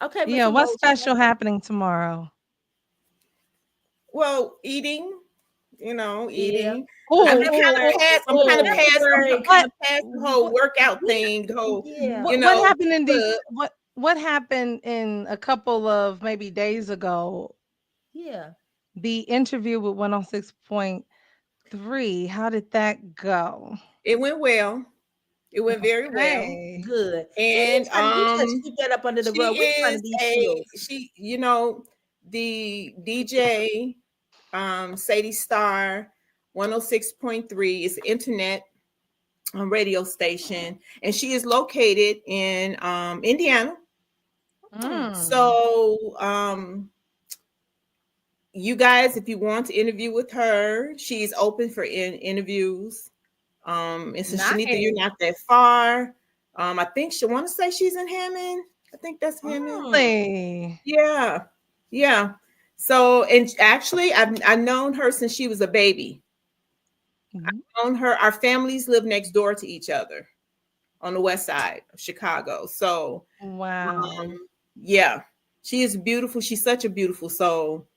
Okay, but Yeah, what's special happening tomorrow? Well, eating. Yeah. Eating. I'm Oh, kind of past. I'm kind of past. I'm kind what? of past the whole What? workout thing. The whole, Yeah. What happened in these? club. What happened in a couple of maybe days ago? Yeah. The interview with 106.3. How did that go? It went well. It went very well. Hey. Good. And We trying to keep that up under the she rug. We're trying to is be shields. the DJ Sadie Star 106.3 is the internet radio station, and she is located in Indiana. Mm. So you guys, if you want to interview with her, she's open for interviews. And since Shanita, you're not that far. I think she want to say she's in Hammond. I think that's Hammond. Really? Yeah, yeah. So, and actually, I've known her since she was a baby. I've known her. Our families live next door to each other on the west side of Chicago. So, wow. Yeah, she is beautiful. She's such a beautiful soul.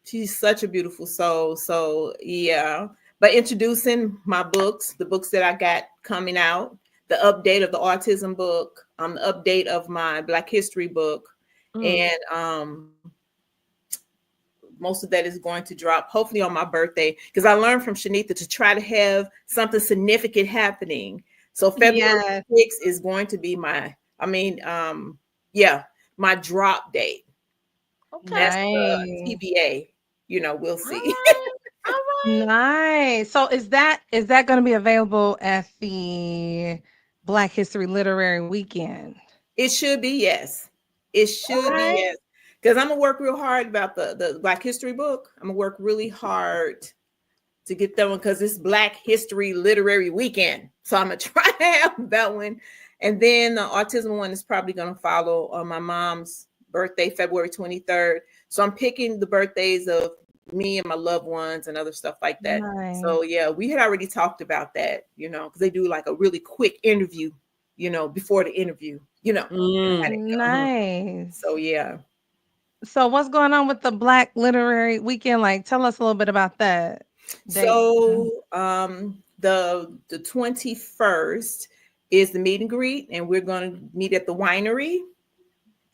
She's such a beautiful soul. So, yeah. But introducing my books, the books that I got coming out, the update of the autism book, the update of my Black History book, and most of that is going to drop hopefully on my birthday, because I learned from Shanita to try to have something significant happening. So February 6th is going to be my, my drop date. Okay. That's TBA. We'll see. All right. Nice. So is that going to be available at the Black History Literary Weekend? It should be, yes. It should be, yes. Because I'm gonna work real hard about the Black History book. I'm gonna work really hard to get that one, because it's Black History Literary Weekend. So I'm gonna try to have that one. And then the autism one is probably gonna follow on my mom's birthday, February 23rd. So I'm picking the birthdays of me and my loved ones and other stuff like that. Nice. So yeah, we had already talked about that, because they do like a really quick interview, before the interview, Nice. So yeah. So what's going on with the Black Literary Weekend? Like, tell us a little bit about that. So the 21st is the meet and greet, and we're going to meet at the winery,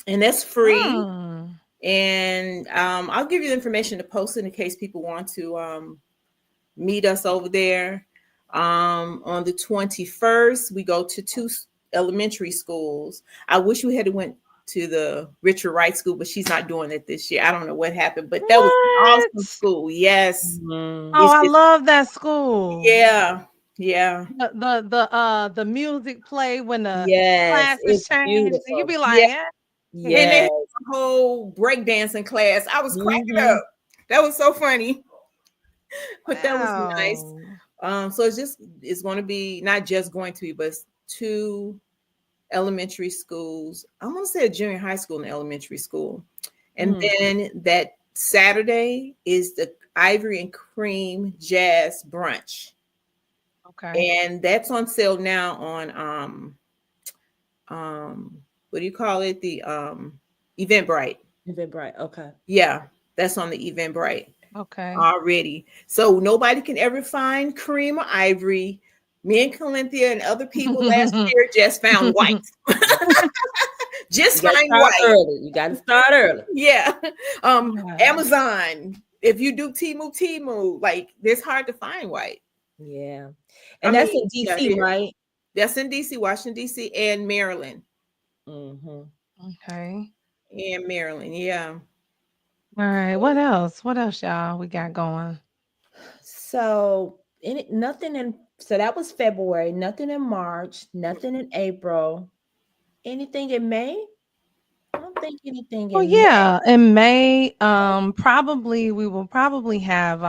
and that's free. And I'll give you the information to post it in case people want to meet us over there. On the 21st, we go to 2 elementary schools. I wish we had went to the Richard Wright School, but she's not doing it this year. I don't know what happened, but that was an awesome school. Yes. Oh, I love that school. Yeah. Yeah. The music play when the classes change. You be like, yeah. And they had a whole breakdancing class. I was cracking up. That was so funny. But that was nice. So it's going to be not just going to be, but 2 elementary schools. I'm going to say a junior high school and elementary school. And then that Saturday is the Ivory and Cream Jazz Brunch. Okay. And that's on sale now on what do you call it? The Eventbrite. Eventbrite. Okay. Yeah, that's on the Eventbrite. Okay. Already. So nobody can ever find Cream or Ivory. Me and Calinthia and other people last year just found white. Just find white. Early. You got to start early. Yeah. Amazon. If you do Temu, like it's hard to find white. Yeah. And that's in DC, right? That's in DC, Washington, DC, and Maryland. Okay. And Maryland, yeah. All right. What else? What else, y'all? We got going. So so that was February. Nothing in March. Nothing in April. Anything in May? I don't think anything. Oh yeah, in May. We will probably have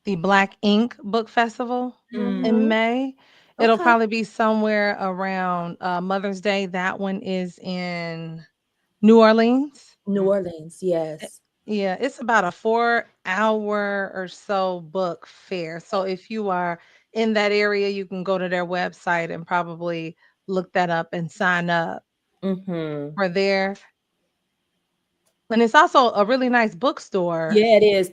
the Black Ink Book Festival in May. It'll probably be somewhere around Mother's Day. That one is in New Orleans. New Orleans, yes. Yeah, it's about a 4-hour or so book fair. So if you are in that area, you can go to their website and probably look that up and sign up for there. And it's also a really nice bookstore. Yeah, it is.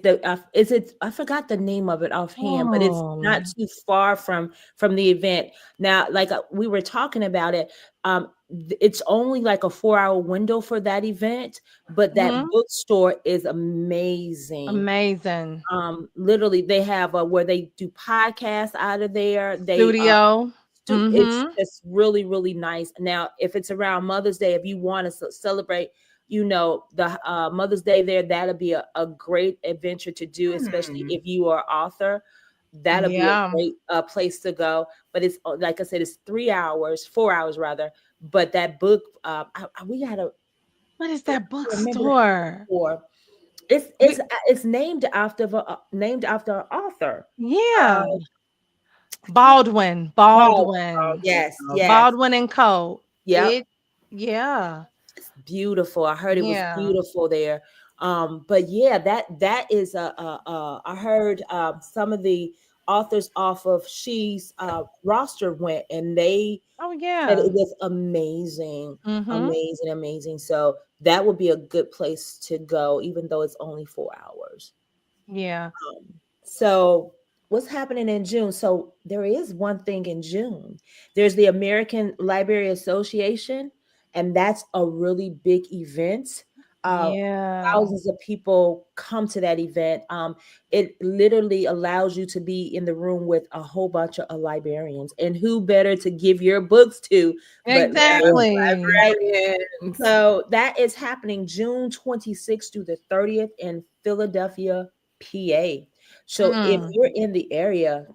I forgot the name of it offhand, but it's not too far from the event. Now, like we were talking about it, it's only like a 4-hour window for that event, but that bookstore is amazing. Amazing. Literally, they have where they do podcasts out of there. Studio. It's just really, really nice. Now, if it's around Mother's Day, if you want to celebrate, the Mother's Day there, that'll be a great adventure to do, especially if you are author. That'll be a great place to go. But it's, like I said, it's 4 hours rather. But that book, we gotta. What is that bookstore? It's named after an author. Yeah. Uh, Baldwin. Baldwin. Baldwin. Yes, yes. Baldwin and Co. Yep. It yeah. It's beautiful. I heard it was Yeah. beautiful there. But yeah, that is I heard some of the authors off of She's roster went, and they Oh said yeah. it was amazing, Mm-hmm. amazing, amazing. So that would be a good place to go, even though it's only 4 hours. Yeah. So, what's happening in June? So, there is one thing in June. There's the American Library Association, and that's a really big event. Uh, Yeah. Thousands of people come to that event. It literally allows you to be in the room with a whole bunch of librarians, and who better to give your books to but Yeah, librarians, Exactly. right? librarians. So that is happening June 26th through the 30th in Philadelphia, PA. So if Mm. you're in the area,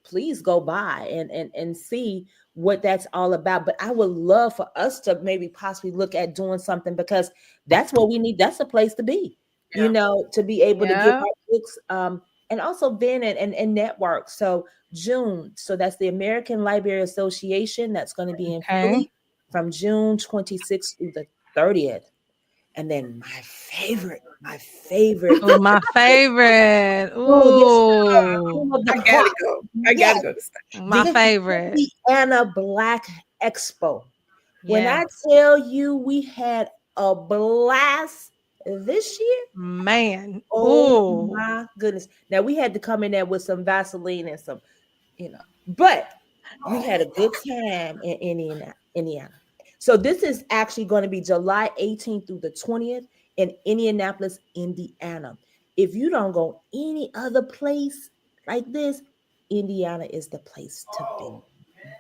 please go by and see what that's all about. But I would love for us to maybe possibly look at doing something, because that's what we need. That's a place to be, Yeah. to be able to give Yeah. our books, and also then and network. So June, so that's the American Library Association. That's going to be in Okay. Philly from June 26th through the 30th. And then my favorite, Oh, my favorite. oh, this Ooh. cream of the I crop. gotta go. I Yes, gotta go to stuff. My the favorite. Indiana Black Expo. When I Yes. tell you we had a blast this year, Man. oh Ooh. my goodness. Now we had to come in there with some Vaseline and some, but we had a good time in Indiana. So this is actually going to be July 18th through the 20th in Indianapolis, Indiana. If you don't go any other place like this, Indiana is the place to be.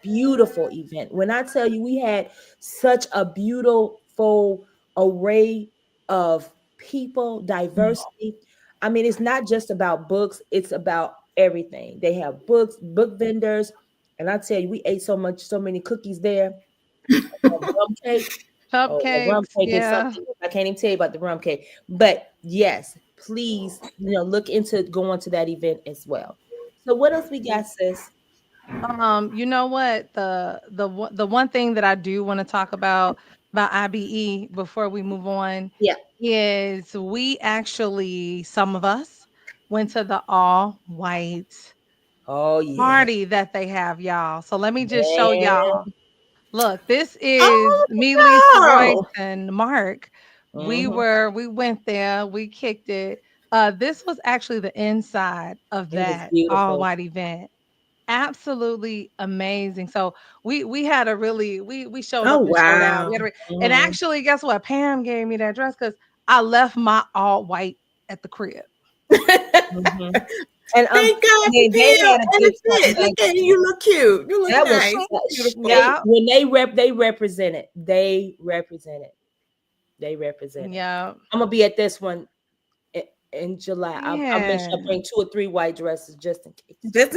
Beautiful event. When I tell you we had such a beautiful array of people, diversity. I mean, it's not just about books, it's about everything. They have books, book vendors, and I tell you, we ate so many cookies there. Rum cake. Oh, the rum Cupcakes. cake is Yeah. something. I can't even tell you about the rum cake. But yes, please, look into going to that event as well. So what else we got, sis? You know what? The one thing that I do want to talk about IBE before we move on Yeah. is we actually, some of us, went to the all white Oh yeah. party that they have, y'all. So let me just show y'all. Man. Look, this is Oh, me, Lisa Royce, no. and Mark. Mm-hmm. We went there, we kicked it. This was actually the inside of It was that all beautiful. white event. Absolutely amazing. So we had a really we showed Oh, up and showed out. wow. And Mhm. actually, guess what? Pam gave me that dress because I left my all white at the crib. Mhm. And Thank God for they Pam had a and good the time. fit. Look at you. You look cute. You look That was nice. Beautiful. Yeah, when they represented. They represented. yeah, I'm gonna be at this one in July. I'll make sure yeah. I bring 2 or 3 white dresses just in case. Just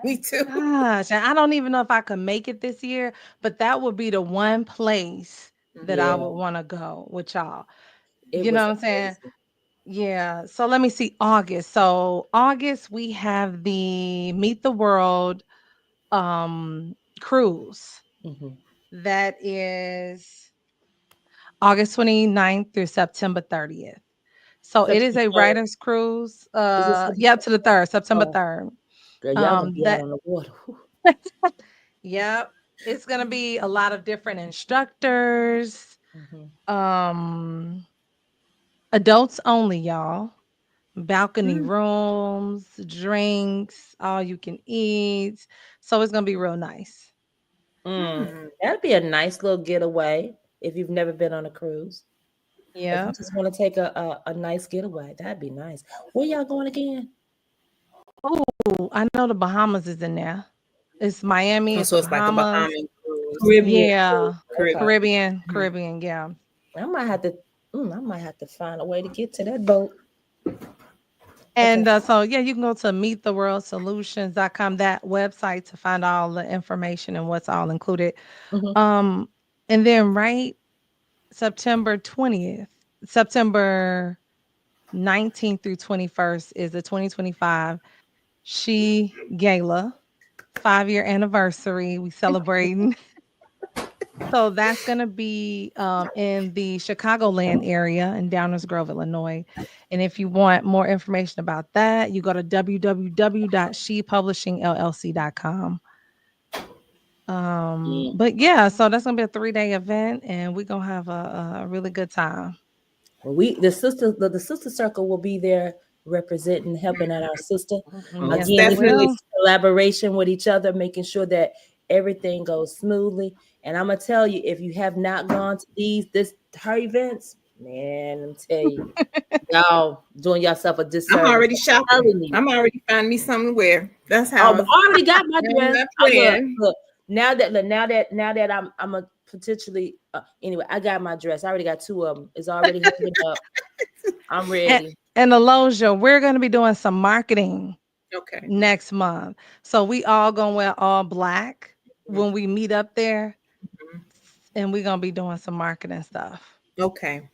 me too. Gosh, and I don't even know if I could make it this year, but that would be the one place that I Yeah, would want to go with y'all. it You was know what I'm saying? amazing. Yeah. So let me see August. So August we have the Meet the World cruise. Mhm. That is August 29th through September 30th. So it is September a 3rd. writers cruise. Is it September Yep, to the 3rd, September 3rd? 3rd. Girl, y'all gonna be out That on the water. Whew. yep, it's gonna be a lot of different instructors. Mhm. Um Adults only, y'all. Balcony Mm. rooms, drinks, all you can eat. So it's gonna be real nice. Mm. That'd be a nice little getaway if you've never been on a cruise. If you Yeah. just want to take a nice getaway, that'd be nice. Where y'all going again? Oh, I know the Bahamas is in there. It's Miami, it's Also, the it's like a Bahamas. Bahamian cruise. Caribbean cruise. Yeah. Okay. Caribbean. Mm. Caribbean, yeah. I might have to find a way to get to that boat. Okay. And so yeah, you can go to meettheworldsolutions.com, that website to find all the information and what's all included. Mhm. Um, and then right September 20th, September 19th through 21st is the 2025 She Gala 5-year anniversary. We celebrating. So that's going to be in the Chicagoland area in Downers Grove, Illinois. And if you want more information about that, you go to www.shepublishingllc.com. But yeah, so that's gonna be a 3-day event, and we're gonna have a really good time. Well, the sister circle will be there representing, helping out our sister. Yes, Again, they we do will. this collaboration with each other, making sure that everything goes smoothly. And I'm gonna tell you, if you have not gone to her events, man, I'm tell you, y'all doing yourself a I'm disservice. already shopping. I'm already finding me something to wear. That's how I already got my I'm dress. not playing. Look, now that I'm a potentially anyway, I got my dress. I already got 2 of them. It's already hooking up. I'm ready. And Aloja, we're gonna be doing some marketing Okay. next month. So we all gonna wear all black when we meet up there, and we're gonna be doing some marketing stuff. Okay.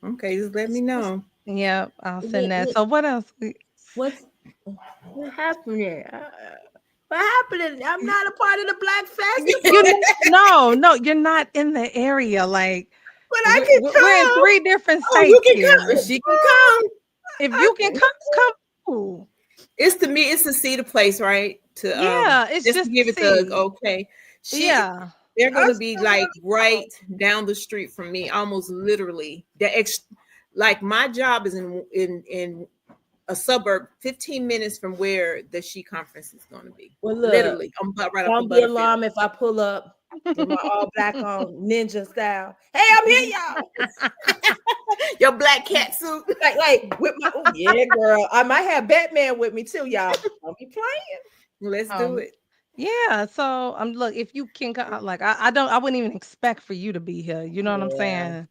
Okay, just let me know. Yep, I'll send that. So what else? What's happening? What happening? I'm not a part of the Black Festival. No, you're not in the area. Like, but I can come. We're in 3 different states. Oh, you can here. come. She can come. If you can come. Ooh. It's to me. It's to see the place, right? It's just to give it the okay. They're gonna be like right down the street from me, almost literally. Like my job is in a suburb 15 minutes from where the She conference is going to be. Well, look, literally, I'm right up. Don't be alarmed if I pull up with my all black on ninja style. Hey, I'm here, y'all. Your black cat suit, like with my yeah, girl. I might have Batman with me too, y'all. Don't be playing. Let's do it. Yeah. So look, if you can come, like I wouldn't even expect for you to be here. You know what I'm saying?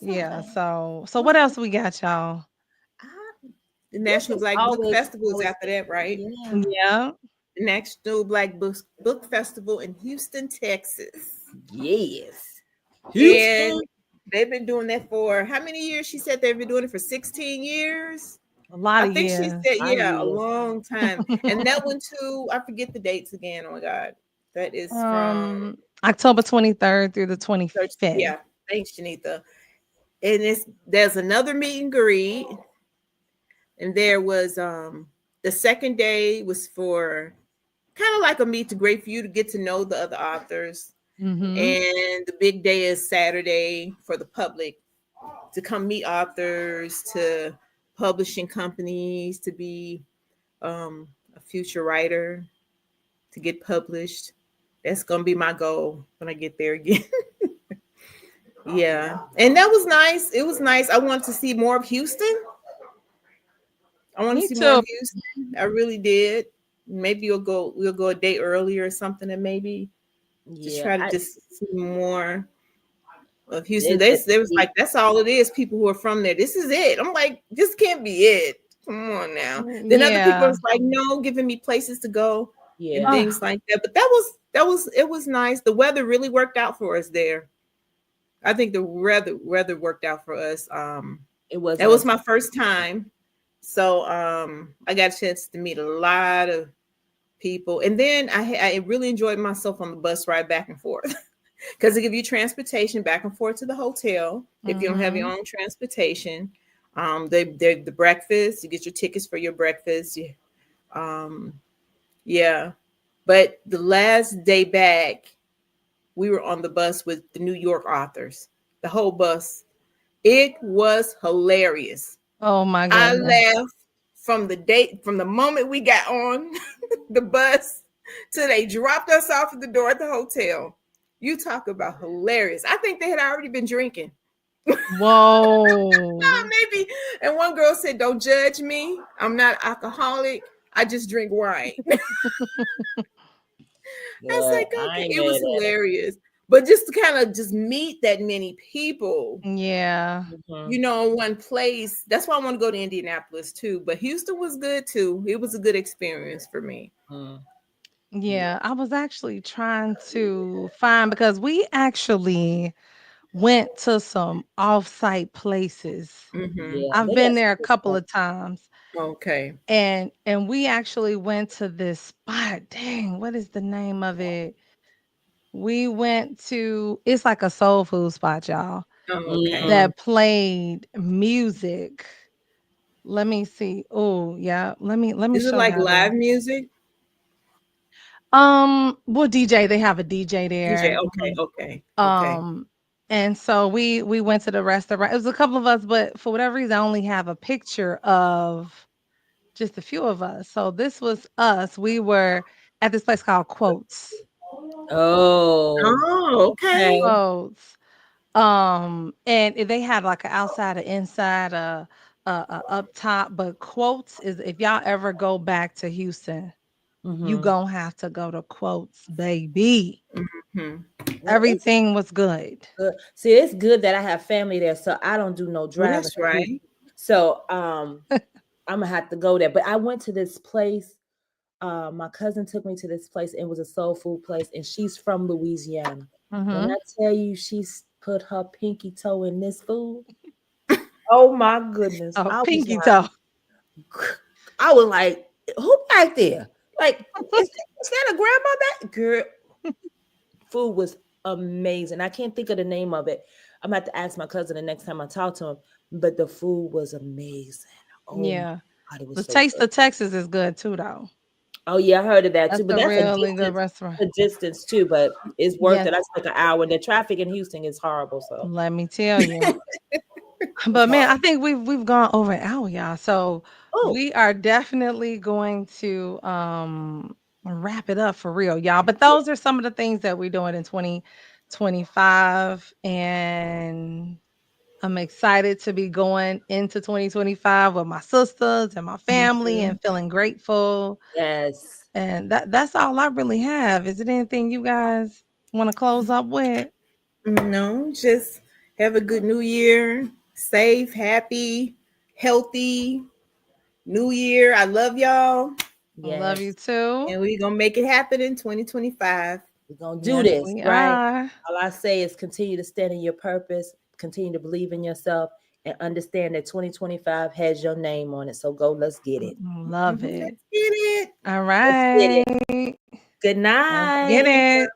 Yeah. So what else we got, y'all? The National Black Book Festival is after that, right? Yeah. The National Black Book Festival in Houston, Texas. Yes. Houston. And they've been doing that for how many years? She said they've been doing it for 16 years. A lot of years. I think she said, a long time. And that one too, I forget the dates again. Oh my God. That is from October 23rd through the 25th. Yeah. Thanks, Janita. And there's another meet and greet. And there was the second day was for kind of like a meet and greet for you to get to know the other authors. Mm-hmm. And the big day is Saturday for the public to come meet authors, to publishing companies, to be a future writer, to get published. That's going to be my goal when I get there again. Yeah. And that was nice. It was nice. I want to see more of Houston. I want to see more of Houston. I really did. Maybe we'll go a day earlier or something, and maybe just try to just see more of Houston. They was like, that's all it is. People who are from there. This is it. I'm like, this can't be it. Come on now. Then other people was like, no, giving me places to go and things like that. But it was nice. The weather really worked out for us there. I think the weather worked out for us. That was my first time. So I got a chance to meet a lot of people. And then I really enjoyed myself on the bus ride back and forth. Because they give you transportation back and forth to the hotel. If you don't have your own transportation, the breakfast, you get your tickets for your breakfast. Yeah. But the last day back, we were on the bus with the New York authors, the whole bus. It was hilarious. Oh my goodness. I laughed from the moment we got on the bus till they dropped us off at the door at the hotel. You talk about hilarious. I think they had already been drinking. Whoa. Maybe. And one girl said, don't judge me. I'm not alcoholic. I just drink wine. I was like, okay, it was hilarious. But just to kind of just meet that many people. Yeah. You know, in one place. That's why I want to go to Indianapolis too. But Houston was good too. It was a good experience for me. Yeah, I was actually trying to find, because we actually went to some off-site places. Mm-hmm. Yeah, I've they been got there some a good couple stuff. of times. Okay. And we actually went to this spot. Dang, what is the name of it? We went to, it's like a soul food spot, y'all, Oh, okay. Mm. that played music. Let me see. Oh, yeah. Let me Is it show like y'all this. live music? Well, DJ, they have a DJ DJ. there. Okay. Mhm. Okay. Okay. Um, and so we went to the restaurant. It was a couple of us, but for whatever reason, I only have a picture of just a few of us. So this was us. We were at this place called Quotes. Oh, Oh, okay. okay. Quotes. And they had like an outside, and inside, a up top. But Quotes is, if y'all ever go back to Houston, you Mm-hmm. gonna have to go to Quotes, baby. Hmm. Well, it's Everything was good. good. See, it's good that I have family there, so I don't do no Well, driving. that's right. So, I'm gonna have to go there. But I went to this place. My cousin took me to this place. It was a soul food place, and she's from Louisiana. When Mm-hmm. I tell you she's put her pinky toe in this food, oh my goodness. Oh, pinky toe. I was like, who back there? Like, is that a grandma back? Girl, food was amazing. I can't think of the name of it. I'm gonna have to ask my cousin the next time I talk to him. But the food was amazing. Oh my Yeah. God, it was The so Taste good. of Texas is good too, though. Oh yeah, I heard of that too. That's But a that's really good restaurant. a distance too. But it's worth Yes, it. That's like an hour. And the traffic in Houston is horrible. So let me tell you. it's But man, I horrible. think we've gone over an hour, y'all. So Oh, we are definitely going to wrap it up for real, y'all. But those are some of the things that we're doing in 2025. And I'm excited to be going into 2025 with my sisters and my family Mhm. and feeling grateful. yes. And that's all I really have. Is it anything you guys want to close up with? No, just have a good new year. Safe, happy, healthy new year. I love y'all. Love you Yes. too. And we're going to make it happen in 2025. We're gonna do Yes, this, we right? are. All I say is continue to stand in your purpose, continue to believe in yourself, and understand that 2025 has your name on it. So go, let's get it. Love Mhm. it. Let's get it. All Let's get it. right. Good Let's get night. it.